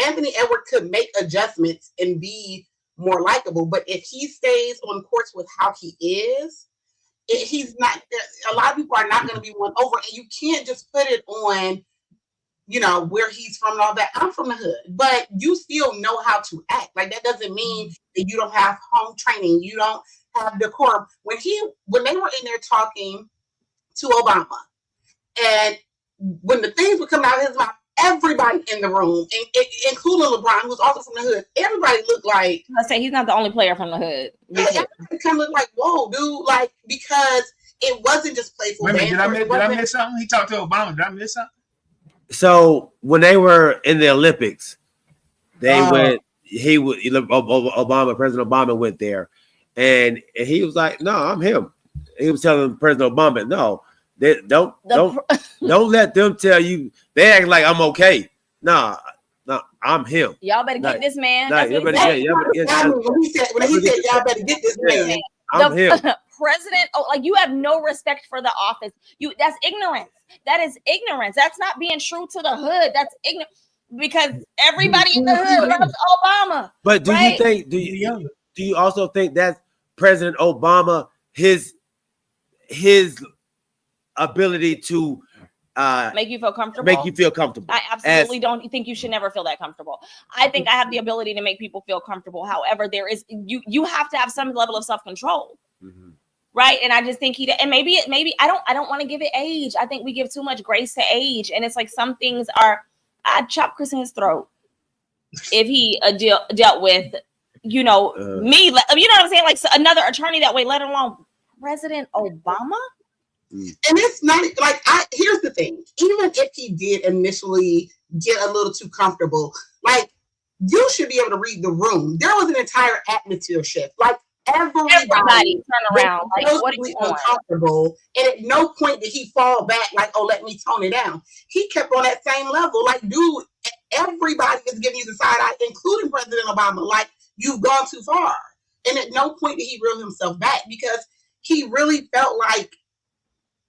Anthony Edwards could make adjustments and be more likable, but if he stays on course with how he is, he's not. A lot of people are not going to be won over, and you can't just put it on, where he's from and all that. I'm from the hood, but you still know how to act. Like that doesn't mean that you don't have home training, you don't have decorum. When they were in there talking to Obama, and when the things would come out of his mouth, everybody in the room, including LeBron, who's also from the hood, everybody looked like. I say he's not the only player from the hood. Everybody kind of looked like, whoa, dude, like because it wasn't just playful. Wait a minute, did I miss something? He talked to Obama. Did I miss something? So when they were in the Olympics, President Obama went there, and he was like, "No, I'm him." He was telling President Obama, "No, don't let them tell you. They act like I'm okay. No, I'm him. Y'all better get this man." When he said, "Y'all better get this man," I'm him. President, you have no respect for the office. That's ignorance. That is ignorance. That's not being true to the hood. That's ignorant because everybody in the hood loves Obama. But do you also think that President Obama, his ability to make you feel comfortable? I absolutely don't think you should never feel that comfortable. I think I have the ability to make people feel comfortable. However, there is you have to have some level of self-control. Mm-hmm. Right. And I just think maybe I don't want to give it age. I think we give too much grace to age. And it's like some things are I'd chop Chris in his throat if he dealt with, me. You know what I'm saying? Like another attorney that way, let alone President Obama. And it's not like here's the thing. Even if he did initially get a little too comfortable, like you should be able to read the room. There was an entire atmosphere shift. Like everybody turn around. Like, what are you doing? Uncomfortable. And at no point did he fall back like, oh, let me tone it down. He kept on that same level. Like, dude, everybody is giving you the side eye, including President Obama. Like, you've gone too far. And at no point did he reel himself back because he really felt like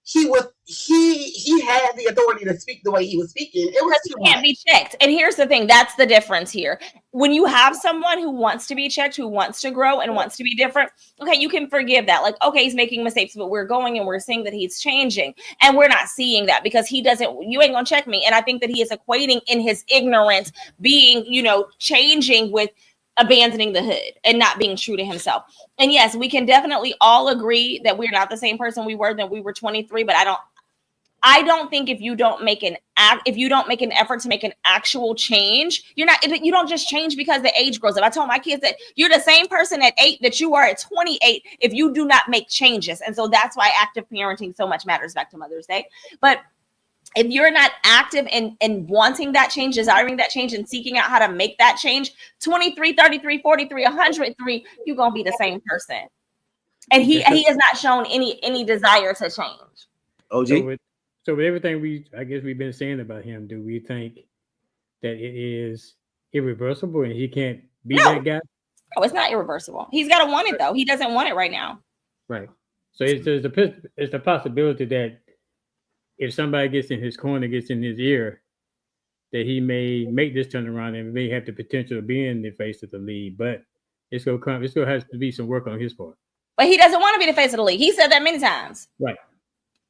he had the authority to speak the way he was speaking. It was too can't be checked. And here's the thing, that's the difference here. When you have someone who wants to be checked, who wants to grow and wants to be different, okay, you can forgive that. Like, okay, he's making mistakes, but we're going and we're seeing that he's changing. And we're not seeing that because you ain't gonna check me. And I think that he is equating in his ignorance being, changing with abandoning the hood and not being true to himself. And yes, we can definitely all agree that we're not the same person we were when we were 23, but I don't think if you don't make an effort to make an actual change, you don't just change because the age grows up. I told my kids that you're the same person at 8 that you are at 28 if you do not make changes. And so that's why active parenting so much matters, back to Mother's Day. But if you're not active in wanting that change, desiring that change, and seeking out how to make that change, 23, 33, 43, 103, you're going to be the same person. And he has not shown any desire to change. OG? So with everything we've been saying about him, do we think that it is irreversible and he can't be that guy? No, it's not irreversible. He's got to want it, though. He doesn't want it right now. Right. So it's the possibility that if somebody gets in his corner, gets in his ear, that he may make this turnaround and may have the potential of being the face of the league. But it's going to have to be some work on his part. But he doesn't want to be the face of the league. He said that many times. Right.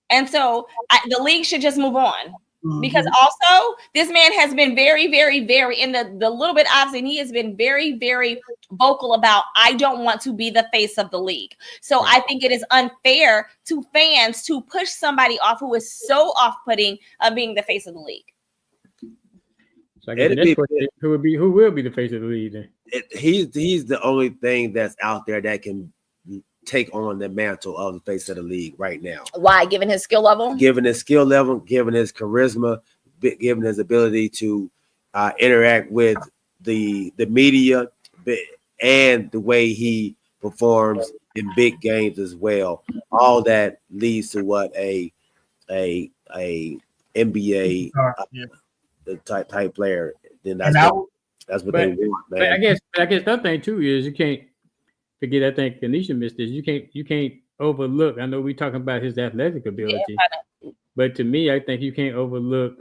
And so the league should just move on. Because also this man has been very, very, very in the little bit I've seen, he has been very, very vocal about, I don't want to be the face of the league. So I think it is unfair to fans to push somebody off who is so off-putting of being the face of the league. So I guess the next question, who will be the face of the league then? He's the only thing that's out there that can take on the mantle of the face of the league right now. Why? Given his skill level? Given his skill level, given his charisma, given his ability to interact with the media, and the way he performs in big games as well. All that leads to what a NBA type player. Then that's what they want, man. But I guess the other thing too is you can't forget. I think Kanisha missed this. You can't overlook. I know we're talking about his athletic ability, but to me, I think you can't overlook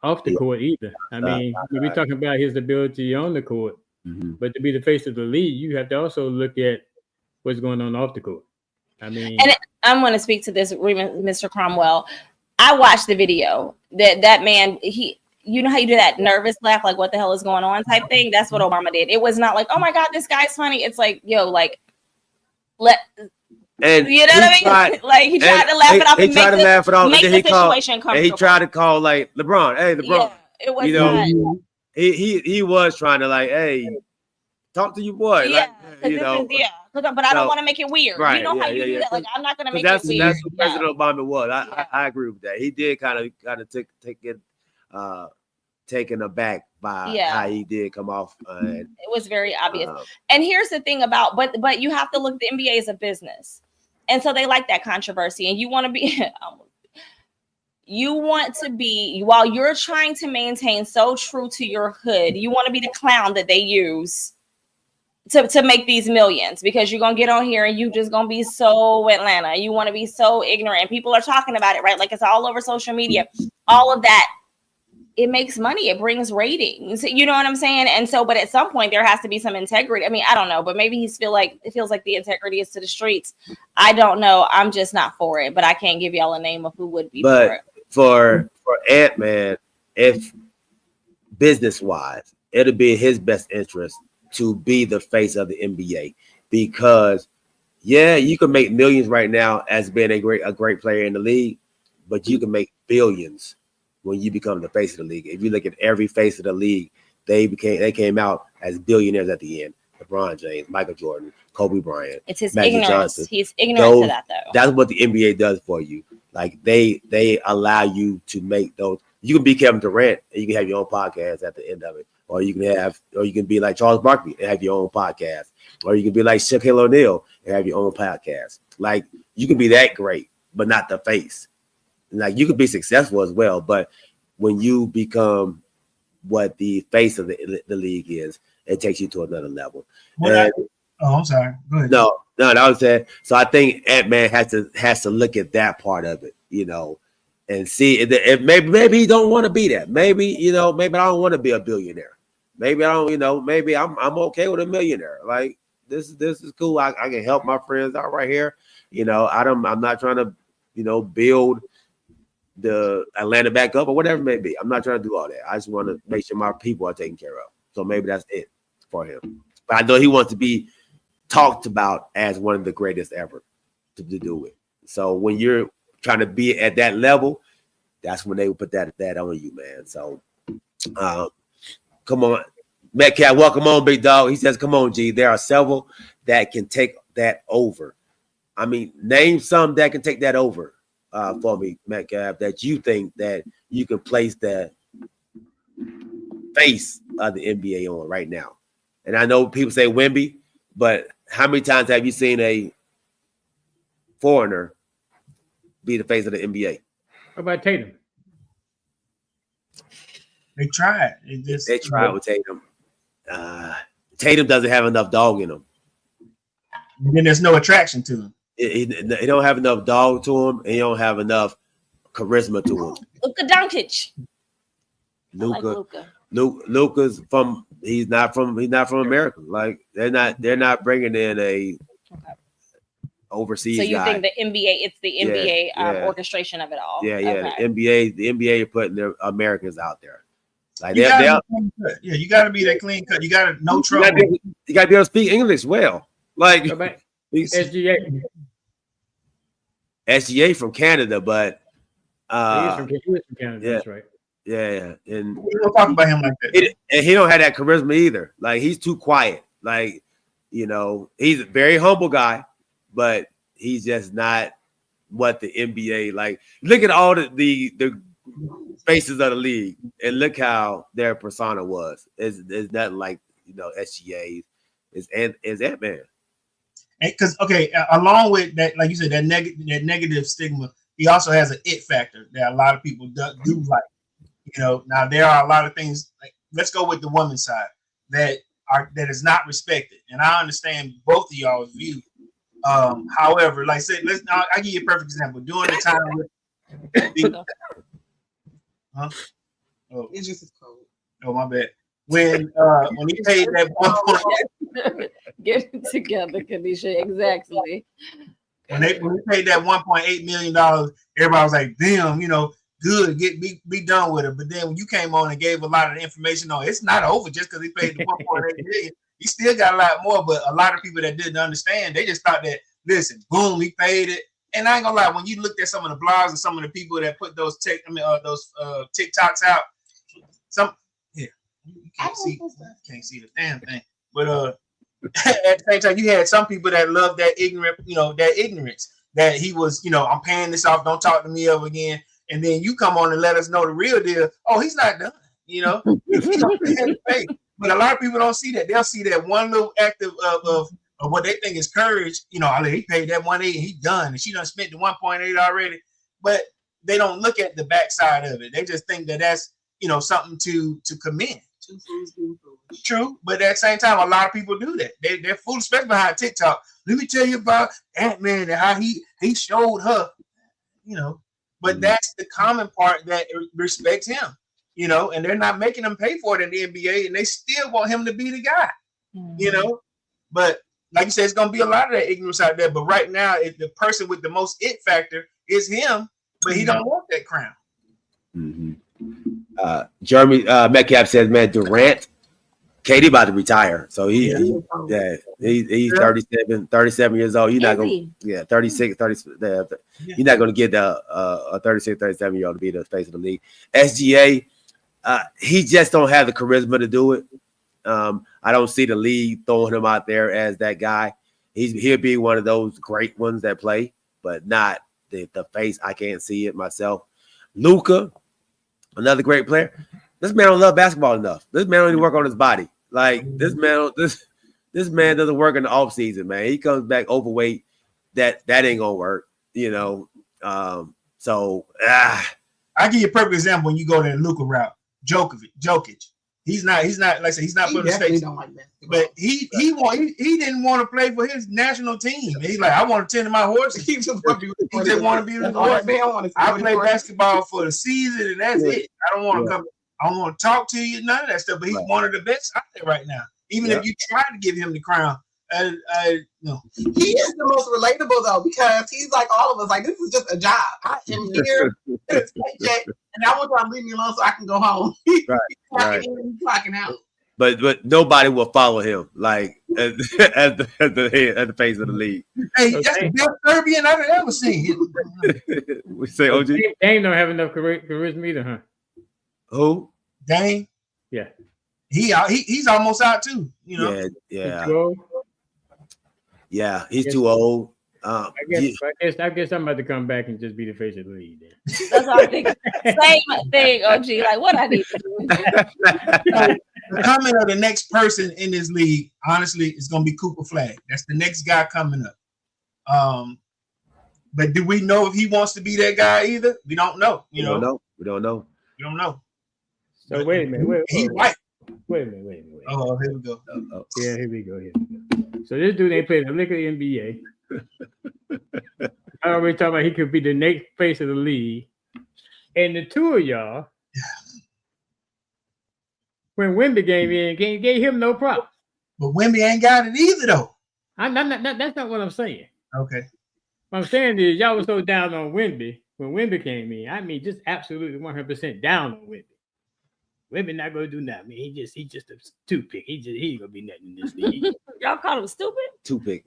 off the court either. I mean, we're talking about his ability on the court, but to be the face of the league, you have to also look at what's going on off the court. I mean, and I'm going to speak to this, Mr. Cromwell. I watched the video that man, you know how you do that nervous laugh, like what the hell is going on type thing? That's what Obama did. It was not like, oh my God, this guy's funny. It's like, yo, like, and you know what I mean? Like he tried to laugh it off. He tried to laugh it off. Make and the situation comfortable. And he tried to call like LeBron. Hey, LeBron. Yeah, it was not. He was trying to like, hey, talk to your boy. Yeah, like, but I don't want to make it weird. Right, you know how you do that. Like I'm not going to make it weird. That's what President Obama was. I agree with that. He did kind of take it. Taken aback by how he did come off. It was very obvious. And here's the thing about, but you have to look, the NBA is a business. And so they like that controversy. And you want to be, while you're trying to maintain so true to your hood, you want to be the clown that they use to make these millions, because you're going to get on here and you just going to be so Atlanta. You want to be so ignorant. People are talking about it, right? Like it's all over social media, all of that. It makes money. It brings ratings. You know what I'm saying? And so, but at some point there has to be some integrity. I mean, I don't know, but maybe it feels like the integrity is to the streets. I don't know. I'm just not for it, but I can't give y'all a name of who would be for it. For Ant-Man, if business wise, it'll be in his best interest to be the face of the NBA, because you can make millions right now as being a great player in the league, but you can make billions when you become the face of the league. If you look at every face of the league, they came out as billionaires at the end. LeBron James, Michael Jordan, Kobe Bryant. It's his Magic ignorance. Johnson. He's ignorant to that, though. That's what the NBA does for you. Like they allow you to make those. You can be Kevin Durant and you can have your own podcast at the end of it, or you can be like Charles Barkley and have your own podcast, or you can be like Shaquille O'Neal and have your own podcast. Like you can be that great, but not the face. Like you can be successful as well, but when you become what the face of the league is, it takes you to another level. I'm sorry. Go ahead. No, that was it. So I think Ant-Man has to look at that part of it, and see if maybe he don't want to be that. Maybe maybe I don't want to be a billionaire. Maybe I don't. Maybe I'm okay with a millionaire. Like this is cool. I can help my friends out right here. I'm not trying to build the Atlanta back up or whatever it may be. I'm not trying to do all that. I just want to make sure my people are taken care of. So maybe that's it for him. But I know he wants to be talked about as one of the greatest ever to do it. So when you're trying to be at that level, that's when they will put that on you, man. So come on. Metcalf, welcome on, big dog. He says, come on, G. There are several that can take that over. I mean, name some that can take that over for me, Metcalf, that you think that you can place the face of the NBA on right now. And I know people say Wemby, but how many times have you seen a foreigner be the face of the NBA? How about Tatum? They tried. They tried with Tatum. Tatum doesn't have enough dog in him. And then there's no attraction to him. He don't have enough dog to him, and he don't have enough charisma to him. Luka Doncic. Luka's he's not from America. Like they're not bringing in a overseas. So you guy. think the NBA? It's the NBA orchestration of it all. Yeah. Okay. The NBA are putting their Americans out there. Like you gotta be that clean cut. You gotta no trouble. You gotta be able to speak English well. Like SGA from Canada, but he's from Canada. Yeah. That's right. Yeah, and we don't talk about him like that. And he don't have that charisma either. Like he's too quiet. Like he's a very humble guy, but he's just not what the NBA like. Look at all the faces of the league, and look how their persona was. It's nothing like SGA is Ant-Man. Because along with that, like you said, that negative stigma, he also has an it factor that a lot of people do like. Now there are a lot of things. Like, let's go with the women's side that is not respected, and I understand both of y'all's view. However, like I said, I'll give you a perfect example. During the time with, it's just cold. Oh my bad. When he paid that get it together, Kanisha. Exactly. When he paid that $1.8 million, everybody was like, damn, good, be done with it. But then when you came on and gave a lot of information on, it's not over just because he paid the 1.8 million. He still got a lot more, but a lot of people that didn't understand, they just thought that, listen, boom, he paid it. And I ain't gonna lie, when you looked at some of the blogs and some of the people that put those TikToks out, you can't see the damn thing. But at the same time, you had some people that loved that ignorance that he was, I'm paying this off, don't talk to me ever again. And then you come on and let us know the real deal. Oh, he's not done. But a lot of people don't see that. They'll see that one little act of what they think is courage. He paid that 1.8 and he's done, and she done spent the 1.8 already. But they don't look at the backside of it. They just think that that's something to commend. True, but at the same time, a lot of people do that. They're full, especially behind TikTok. Let me tell you about Ant-Man and how he showed her. But that's the common part that respects him, and they're not making him pay for it in the NBA, and they still want him to be the guy, But like you said, it's going to be a lot of that ignorance out there. But right now, the person with the most it factor is him, but he don't want that crown. Mm-hmm. Jeremy Metcalf says, man, Durant KD about to retire, so he's 37 years old. You're not going, 36, 30. You're not going to get a 36, 37 year old to be the face of the league. SGA, he just don't have the charisma to do it. I don't see the league throwing him out there as that guy. He'll be one of those great ones that play, but not the face. I can't see it myself. Luka, another great player. This man don't love basketball enough. This man don't even work on his body. Like this man doesn't work in the off season, man. He comes back overweight. That ain't gonna work, you know. I give you a perfect example when you go to Luka route. Jokic. He's not like I said, he's not putting his face. But he didn't want to play for his national team. He's like, I want to tend to my horse. He just want to be with the horse. I play basketball for the season, and that's it. I don't want to come. I don't want to talk to you, none of that stuff. But he's one of the best out there right now. Even if you try to give him the crown, no. He is the most relatable though, because he's like all of us. Like, this is just a job. I am here, it's paycheck, and I want y'all to leave me alone so I can go home. Right. Clocking out. But nobody will follow him like as the face of the league. Hey, that's the best Serbian I've ever seen. We say OG. Dame don't have enough charisma either, huh? Who? Dame. Yeah. He's almost out too. You know. Yeah. He's too old. I guess I'm about to come back and just be the face of the league. Then. That's what I'm thinking. Same thing, OG. Like, what I need to do. The coming of the next person in this league, honestly, is going to be Cooper Flag. That's the next guy coming up. But do we know if he wants to be that guy either? We don't know. We don't know. We don't know. So wait a minute. He's white. Wait a minute. Oh, here we go. Yeah, here we go. So this dude ain't played the lick of the NBA. I already talking about he could be the next face of the league. And the two of y'all, when Wemby came in, gave him no props. But Wemby ain't got it either, though. That's not what I'm saying. Okay. What I'm saying is y'all was so down on Wemby when Wemby came in. I mean, just absolutely 100% down on Wemby. Wemby not gonna do nothing. He just a toothpick. He ain't gonna be nothing in this league. Y'all call him stupid? Toothpick.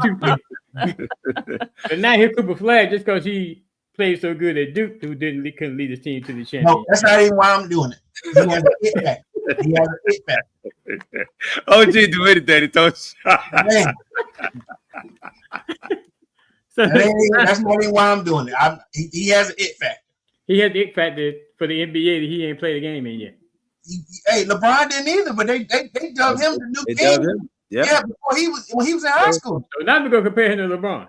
Toothpick. But now here Cooper Flag, just because he played so good at Duke, who couldn't lead his team to the championship. No, that's not even why I'm doing it. He has a hit back. OG do anything. He throws That's not even why I'm doing it. He has an it factor. He had the it factor for the NBA that he ain't played a game in yet. Hey, LeBron didn't either, but they dubbed him the new king. Yeah, before when he was in high school. So now we're gonna compare him to LeBron.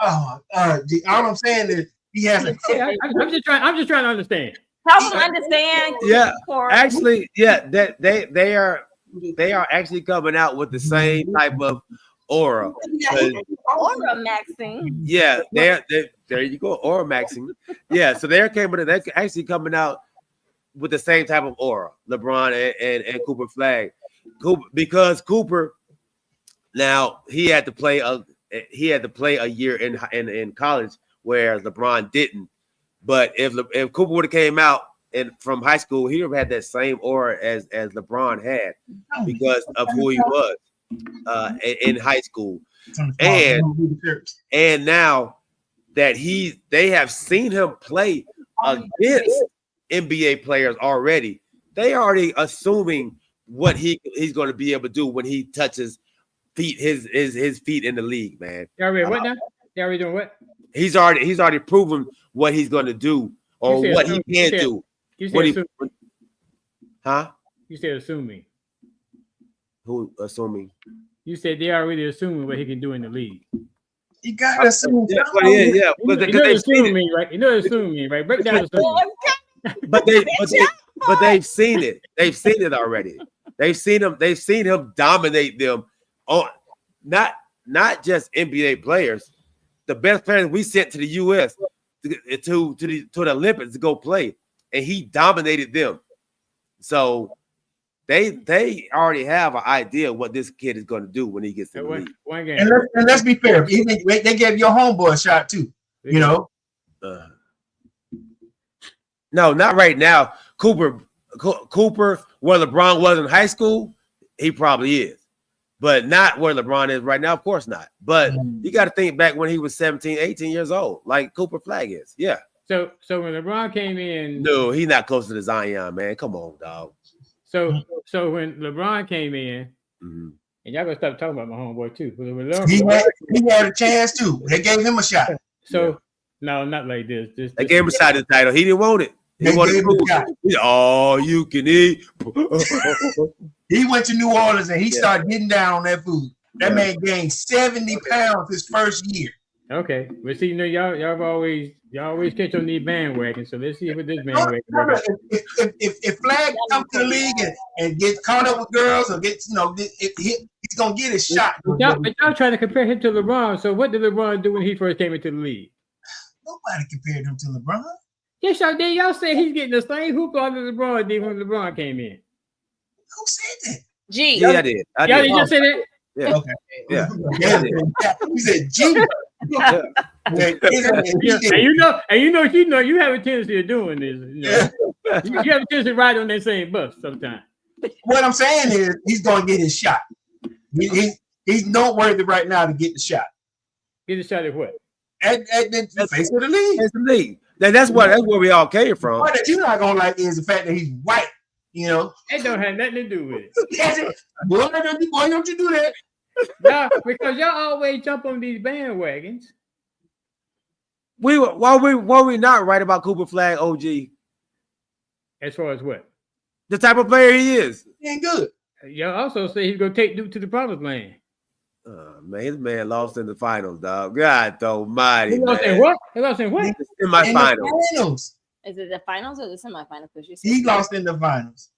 All I'm saying is he has a. I'm just trying to understand. Help him understand. Yeah, actually, that they are actually coming out with the same type of aura. Aura maxing. Yeah, there you go, aura maxing. Yeah, so they're actually coming out with the same type of aura, LeBron and Cooper Flag. Because Cooper, now he had to play a year in college, whereas LeBron didn't. But if Cooper would have came out from high school, he would have had that same aura as LeBron had because of who he was in high school. And now that they have seen him play against NBA players already, they already assuming what he's going to be able to do when he touches his feet in the league, man. They already what now? They already doing what? He's already proven what he's going to do or what he can do. You said huh? You said assuming. Who assuming? You said they already assuming what he can do in the league. You gotta assume. Yeah. But they assuming me, right? You know assuming me, right? Break down assuming. But they've seen it. They've seen it already. They've seen him dominate them on not just NBA players. The best players we sent to the US to the Olympics to go play, and he dominated them. So they already have an idea of what this kid is going to do when he gets to the league. One game. And let's be fair. They gave your homeboy a shot too. You know. No, not right now. Cooper Cooper, where LeBron was in high school, he probably is. But not where LeBron is right now, of course not. But you got to think back when he was 17, 18 years old, like Cooper Flag is. Yeah. So when LeBron came in, No, he's not close to the Zion, man. Come on, dog. So when LeBron came in, and y'all gonna stop talking about my homeboy too. He had a chance too. They gave him a shot. So no, not like this. They gave him a shot at the title. He didn't want it. He wanted food. Oh, you can eat. He went to New Orleans and he started getting down on that food. That man gained 70 pounds his first year. Okay, but see, you know, y'all always catch on these bandwagons. So let's see what this bandwagon. If Flag comes to the league and gets caught up with girls or gets, he's gonna get his shot. But y'all trying to compare him to LeBron. So what did LeBron do when he first came into the league? Nobody compared him to LeBron. Yes, y'all did. Y'all said he's getting the same hoopla that LeBron did when LeBron came in. Who said that? G. Yeah, I did. Y'all did just say that? Yeah. Okay. Yeah. He said G. Yeah. And you have a tendency of doing this. You have a tendency to ride on that same bus sometimes. What I'm saying is he's going to get his shot. He's not worthy right now to get the shot. Get a shot at what? At the face of the league. That's the league. That's where we all came from. What that you're not gonna like is the fact that he's white. It don't have nothing to do with it. Boy, don't you do that? Yeah, because y'all always jump on these bandwagons. Why we not right about Cooper Flag, OG? As far as what? The type of player he is. He ain't good. Y'all also say he's gonna take Duke to the promised land. Man, his man lost in the finals, dog. God almighty. He lost in what? He lost in what? In my finals. Is it the finals or the semifinals? He lost in the finals.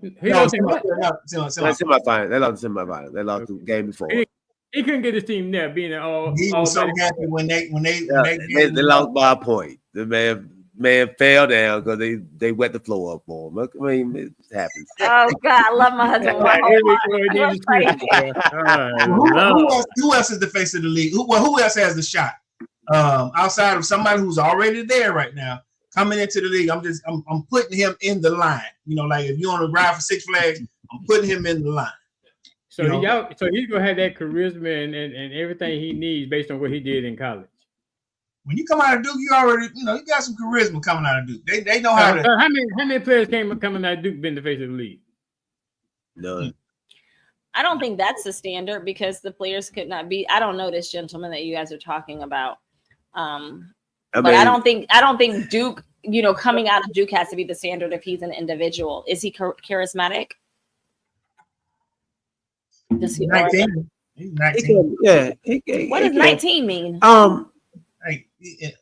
He lost in what? Semifinals. They lost the semifinals. They lost the game before. He couldn't get his team there, being all. He was so happy when they lost by a point. The man fell down because they wet the floor up for him. I mean, it happens. Oh God, I love my husband. Who else is the face of the league? Who else has the shot? Outside of somebody who's already there right now, coming into the league, I'm putting him in the line. Like if you want to ride for Six Flags, I'm putting him in the line. So he's gonna have that charisma and everything he needs based on what he did in college. When you come out of Duke, you already, you got some charisma coming out of Duke. They know how to. How many players coming out of Duke been the face of the league? None. I don't think that's the standard because the players could not be. I don't know this gentleman that you guys are talking about. But I don't think Duke, coming out of Duke has to be the standard if he's an individual. Is he charismatic? He's 19. He's 19. What does 19 mean?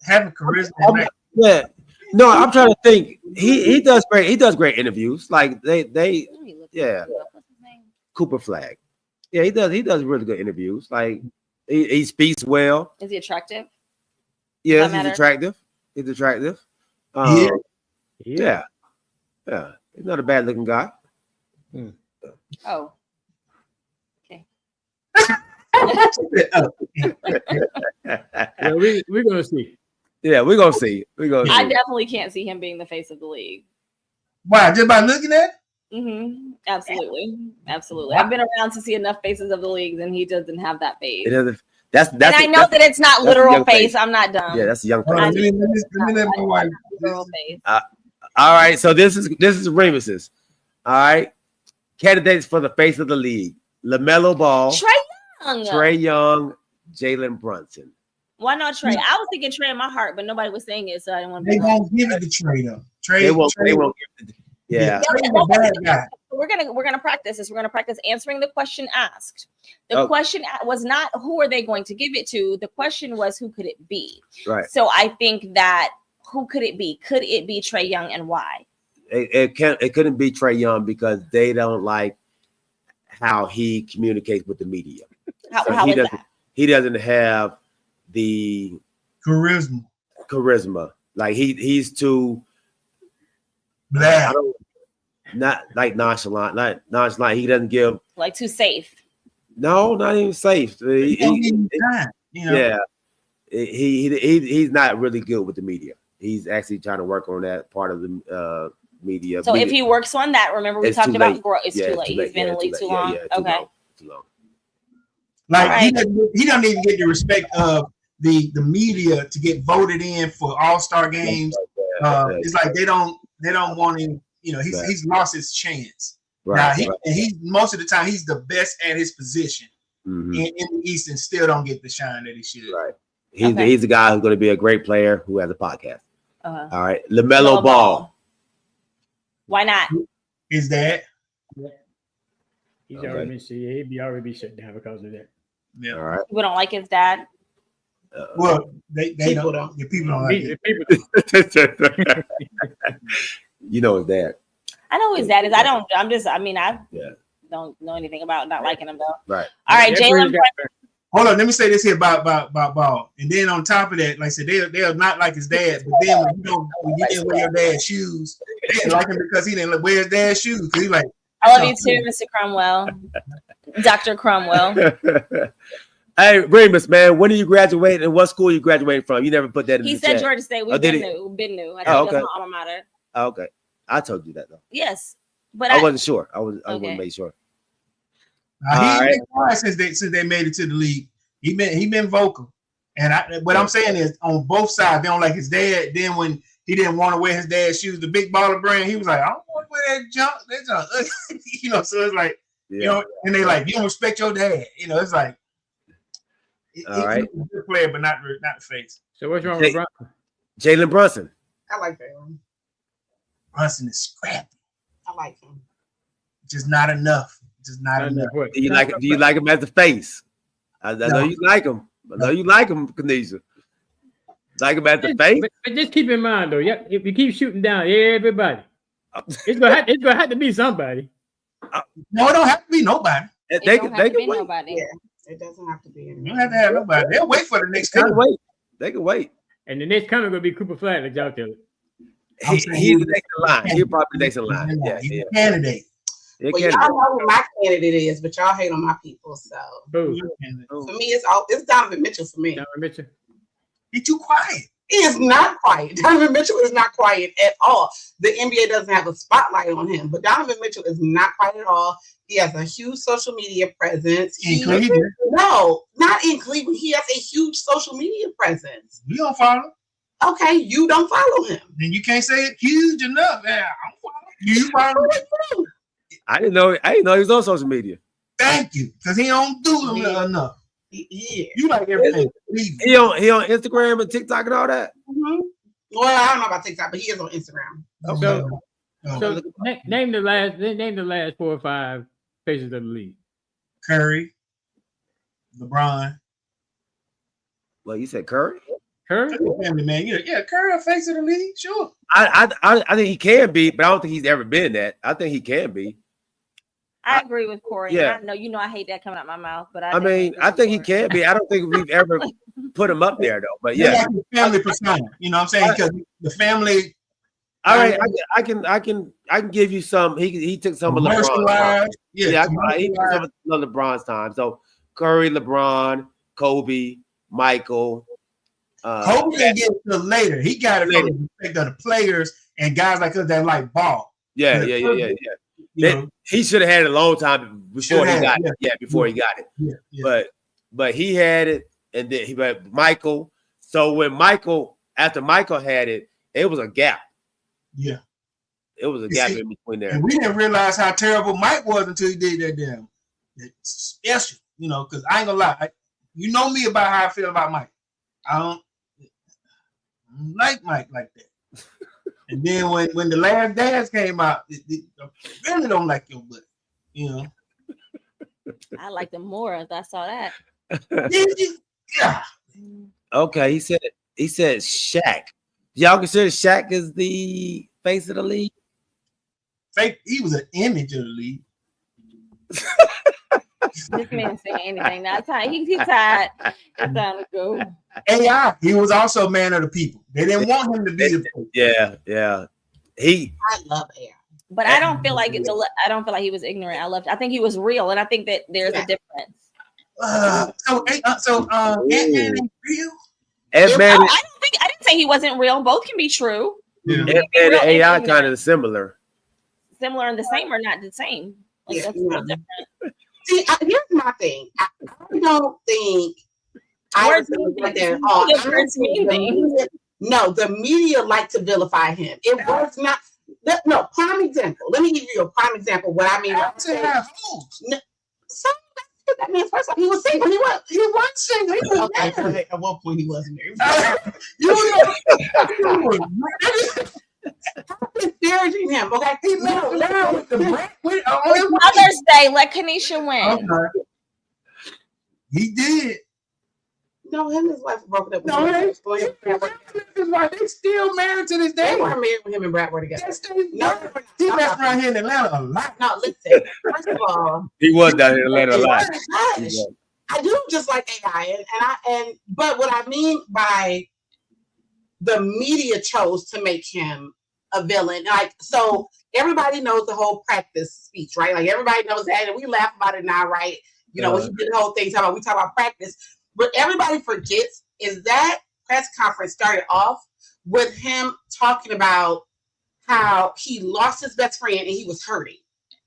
Having charisma. Yeah. No, I'm trying to think. He does great. He does great interviews. Like they yeah. Cooper Flag. Yeah, he does really good interviews. Like he speaks well. Is he attractive? Yes, he's attractive. He's attractive. Yeah. He's not a bad looking guy. Oh. Okay. Yeah, we're gonna see. Yeah, we're gonna see. I definitely can't see him being the face of the league. Why? Just by looking at it? Mm-hmm. Absolutely. I've been around to see enough faces of the leagues, and he doesn't have that face. It doesn't. That's and I know that it's not literal face. I'm not dumb. Yeah, that's a young face. Literal face. All right, so this is Remus's. All right, candidates for the face of the league: LaMelo Ball, Trae Young, Jalen Brunson. Why not Trae? I was thinking Trae in my heart, but nobody was saying it, so I didn't want to. They won't give it to Trae though. They won't give it. Yeah. We're gonna practice this. We're gonna practice answering the question asked. The question was not who are they going to give it to. The question was who could it be. Right. So I think that who could it be? Could it be Trae Young and why? It couldn't be Trae Young because they don't like how he communicates with the media. How is that? He doesn't have the charisma. Like he's too blah. Not like nonchalant. He doesn't give like too safe. No, not even safe. Yeah. He's not really good with the media. He's actually trying to work on that part of the media. So if he works on that, remember we It's talked too about late. growth. It's Yeah, too late. He's been in the league too long. Okay. Too long. Like Right. he doesn't even get the respect of the media to get voted in for All-Star games. It's like they don't want him. You know, he's lost his chance. Now he's most of the time he's the best at his position in the East and still don't get the shine that he should. Right. He's the guy who's going to be a great player who has a podcast. Uh-huh. All right, LaMelo Ball. Why not? Is that? He's already been already be shut down because of that. Yeah. All right. People don't like his dad. Well, they people don't. The people don't like it. You know his dad. I know who his dad is. I don't don't know anything about not liking him though. Right. All right, Jalen. Hold on, let me say this here about Ball. And then on top of that, like I said, they're not like his dad. But then when you didn't wear your dad's shoes, they didn't like him because he didn't wear his dad's shoes. He's like, I love you too, Mr. Cromwell. Dr. Cromwell. Hey, Remus, man, when did you graduate and what school you graduated from? You never put that in He the said chat. Georgia State. We've been new. I Oh, think okay. that's my alma mater. Oh, okay. I told you that though. Yes. But I wasn't sure. I wanted to make sure. he ain't been quiet since they made it to the league. He been vocal. And what I'm saying is on both sides, they don't like his dad. Then when he didn't want to wear his dad's shoes, the big baller brand, he was like, I don't want to wear that junk. That's ugly. You know, so it's like, you know, and they like, you don't respect your dad. You know, it's like, all right. He's a good player, but not the face. So what's wrong with Brunson? Jalen Brunson. I like Jalen. Brunson is scrappy. I like him. Just not enough. Just not enough. Do you like him as the face? I know you like him. I know you like him, Kanisha. Like him as the face? But just keep in mind though, if you keep shooting down everybody, it's gonna have to be somebody. No, it don't have to be nobody. They can wait. Nobody. Yeah, it doesn't have to be. You don't have to have nobody. They'll wait for the next They time. can wait. They can wait. And the next coming gonna be Cooper Flag, y'all tell it. He's the next in line. He'll probably next in line. Yeah, He's a candidate. Well, y'all know who my candidate is, but y'all hate on my people. So for me, it's Donovan Mitchell for me. Donovan Mitchell. He's too quiet. He is not quiet. Donovan Mitchell is not quiet at all. The NBA doesn't have a spotlight on him, but Donovan Mitchell is not quiet at all. He has a huge social media presence. No, not in Cleveland. He has a huge social media presence. We don't follow. Okay, you don't follow him. Then you can't say it huge enough. Yeah, I'm following. You follow him? I didn't know he was on social media. Thank you, because he don't do enough. Yeah, you like everything. He on Instagram and TikTok and all that. Mm-hmm. Well, I don't know about TikTok, but he is on Instagram. So name the last 4 or 5 faces of the league. Curry, LeBron. Well, you said Curry. Curry, family man. Yeah, Curry, a face of the league, sure. I think he can be, but I don't think he's ever been that. I think he can be. I agree with Corey. Yeah. I know I hate that coming out my mouth, but I think he can be. I don't think we've ever put him up there though. But yeah, like family persona. You know what I'm saying? Because the family. All right, I can give you some. He took some of LeBron's. Yeah, he took some of LeBron's time. So Curry, LeBron, Kobe, Michael. Kobe didn't get it till later. He got it from the respect of the players and guys like us that like ball. Yeah. He should have had it a long time before he got it. Yeah, before he got it. Yeah. But he had it, and then but Michael. So when after Michael had it, it was a gap. Yeah. It was a gap in between there. And we didn't realize how terrible Mike was until he did that damn special, because I ain't gonna lie. You know me about how I feel about Mike. I don't like Mike like that. And then when The Last Dance came out, I really don't like your butt, I liked him more if I saw that. Yeah. Okay, he said Shaq. Y'all consider Shaq as the face of the league? He was an image of the league. This man saying anything. Now he's tired. It's time to go. AI. He was also man of the people. They didn't want him to be the face. Yeah. I love AI. But I don't feel like I don't feel like he was ignorant. I think he was real, and I think that there's a difference. Ant-Man ain't real. Ant-Man. I didn't say he wasn't real. Both can be true. Yeah. And the AI kind of similar. Similar and the same, or not the same? Like, that's real different. See, here's my thing. I don't think Words mean things. Words mean things. No, the media like to vilify him. It was not. No, prime example. Let me give you a prime example. What I mean. To have fools. No, so that means first of all, he was single. He was single. He was Okay, at one point he wasn't there. Stop disparaging him. Okay, He left around with the brat. Mother's Day, let Kanisha win. Okay. He did. No, him and his wife broke up. No, his wife, they still married to this day. They weren't married when him and Brad were together. No, he left around here in Atlanta a lot. No, listen. First of all, He was down here in Atlanta a lot. I do just like AI, but what I mean by the media chose to make him a villain, like, so everybody knows the whole practice speech, right? Like, everybody knows that, and we laugh about it now, right? You know, when he did the whole thing, we talk about practice. What everybody forgets is that press conference started off with him talking about how he lost his best friend and he was hurting.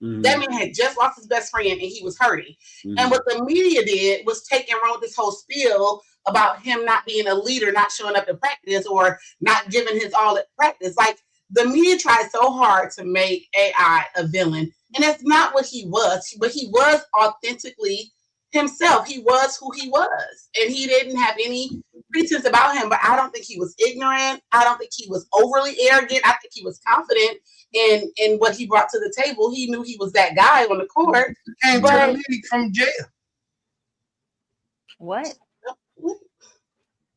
Mm-hmm. That man had just lost his best friend and he was hurting. Mm-hmm. And what the media did was take and wrote this whole spiel about him not being a leader, not showing up to practice, or not giving his all at practice. Like, the media tried so hard to make AI a villain, and that's not what he was. But he was authentically himself. He was who he was, and he didn't have any pretense about him. But I don't think he was ignorant. I don't think he was overly arrogant. I think he was confident in what he brought to the table. He knew he was that guy on the court. Came to the league from jail. What?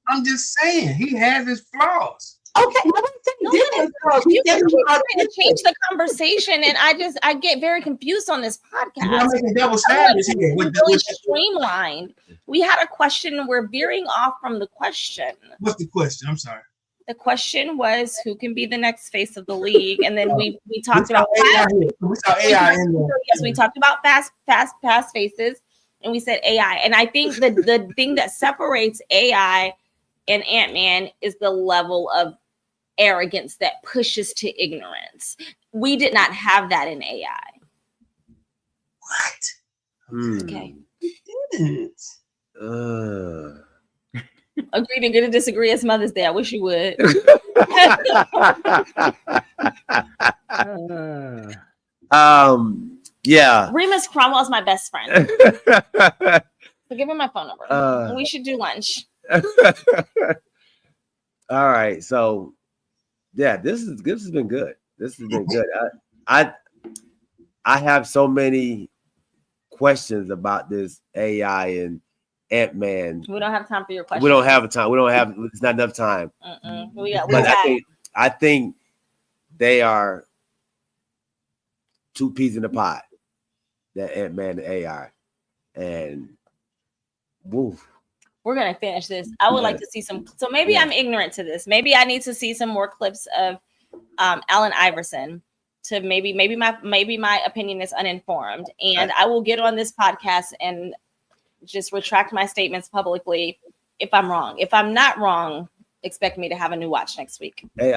I'm just saying, he has his flaws. Okay, you can change the conversation, and I get very confused on this podcast. Really streamlined. We had a question. We're veering off from the question. What's the question? I'm sorry. The question was, who can be the next face of the league? And then we talked about AI. We saw AI in there. Yes, we talked about fast faces, and we said AI. And I think the thing that separates AI and Ant-Man is the level of arrogance that pushes to ignorance. We did not have that in AI. What? Okay. We didn't. Agree to agree to disagree. It's Mother's Day. I wish you would. Yeah. Remus Cromwell is my best friend. So give him my phone number. We should do lunch. All right. So yeah, this has been good. This has been good. I have so many questions about this AI and Ant-Man. We don't have time for your questions. We don't have time. It's not enough time. I think they are two peas in the pot. That Ant-Man and AI. And woof. We're gonna finish this. I would like to see some. So maybe I'm ignorant to this. Maybe I need to see some more clips of Allen Iverson to maybe my opinion is uninformed, and I will get on this podcast and just retract my statements publicly if I'm wrong. If I'm not wrong, expect me to have a new watch next week. Hey,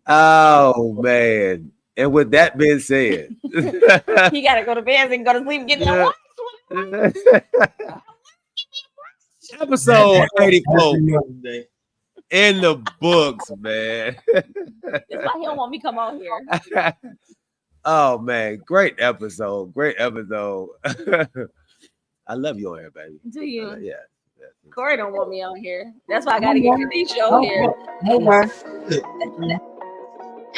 oh man. And with that being said, you gotta go to bed and go to sleep, get that watch. Episode 84 in the books, man. That's why he don't want me to come on here. Oh man, great episode. I love you on here, baby. Do you? Yeah. Corey don't want me on here. That's why I gotta get the show here.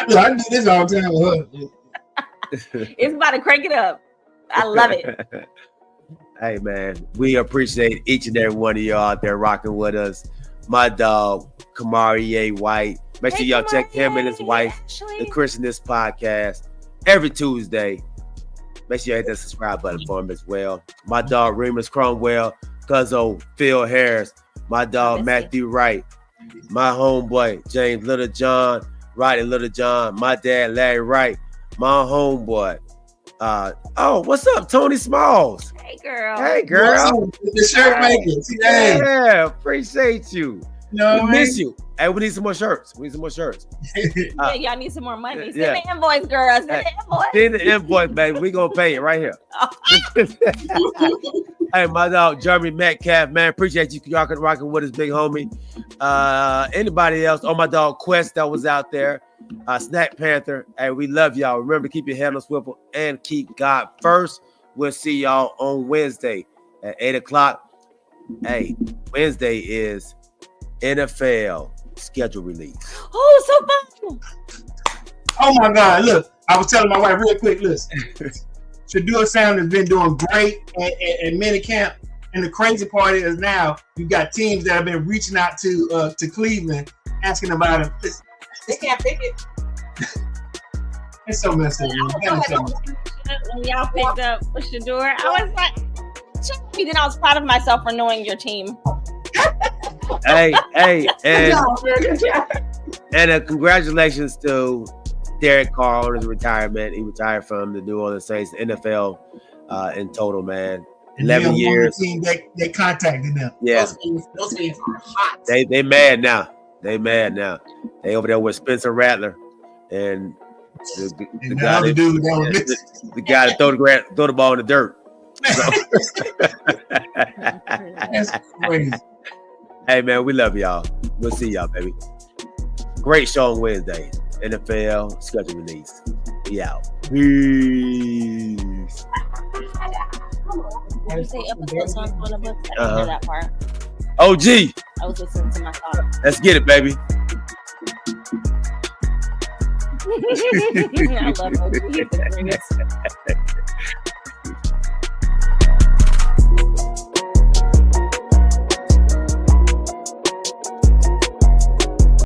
I do this all the time with her. It's about to crank it up. I love it. Hey man, we appreciate each and every one of y'all out there rocking with us. My dog, Kamari A. White. Make sure y'all check him and his wife, the Christianist Podcast, every Tuesday. Make sure you hit that subscribe button for him as well. My dog, Remus Cromwell, Cuzzo, Phil Harris, my dog, Matthew Wright, my homeboy, James Littlejohn, Rodney Littlejohn, my dad, Larry Wright, my homeboy, What's up, Tony Smalls? Hey, girl. Hey, girl. The shirt maker. See, hey. Yeah, appreciate you. No, we miss you. Hey, we need some more shirts. Yeah, y'all need some more money. Send yeah. the invoice, girl. Send the invoice. Send the invoice, baby. We gonna pay it right here. Hey, my dog Jeremy Metcalf, man. Appreciate you rocking with us, big homie. Anybody else? Oh, my dog Quest that was out there. Snack Panther. Hey, we love y'all. Remember to keep your head on swivel and keep God first. We'll see y'all on Wednesday at 8:00. Hey, Wednesday is NFL schedule release. Oh, so fun. Oh my God! Look, I was telling my wife real quick. Listen, Shedeur Sanders has been doing great in minicamp, and the crazy part is now you got teams that have been reaching out to Cleveland asking about him. They can't pick it. It's so messed up. When y'all picked up Shedeur, I was like, then I was proud of myself for knowing your team. Hey, and congratulations to Derek Carr on his retirement. He retired from the New Orleans Saints, NFL in total, man. 11 years. They contacted them. Yeah. Those fans are hot. They mad now. They over there with Spencer Rattler and the guy that throw the ball in the dirt. So. That's crazy. Hey, man, we love y'all. We'll see y'all, baby. Great show on Wednesday. NFL schedule release. We out. Peace. Did you say episode songs for the books? I didn't hear that part. OG. I was listening to my thoughts. Let's get it, baby. I love OG. He's the greatest.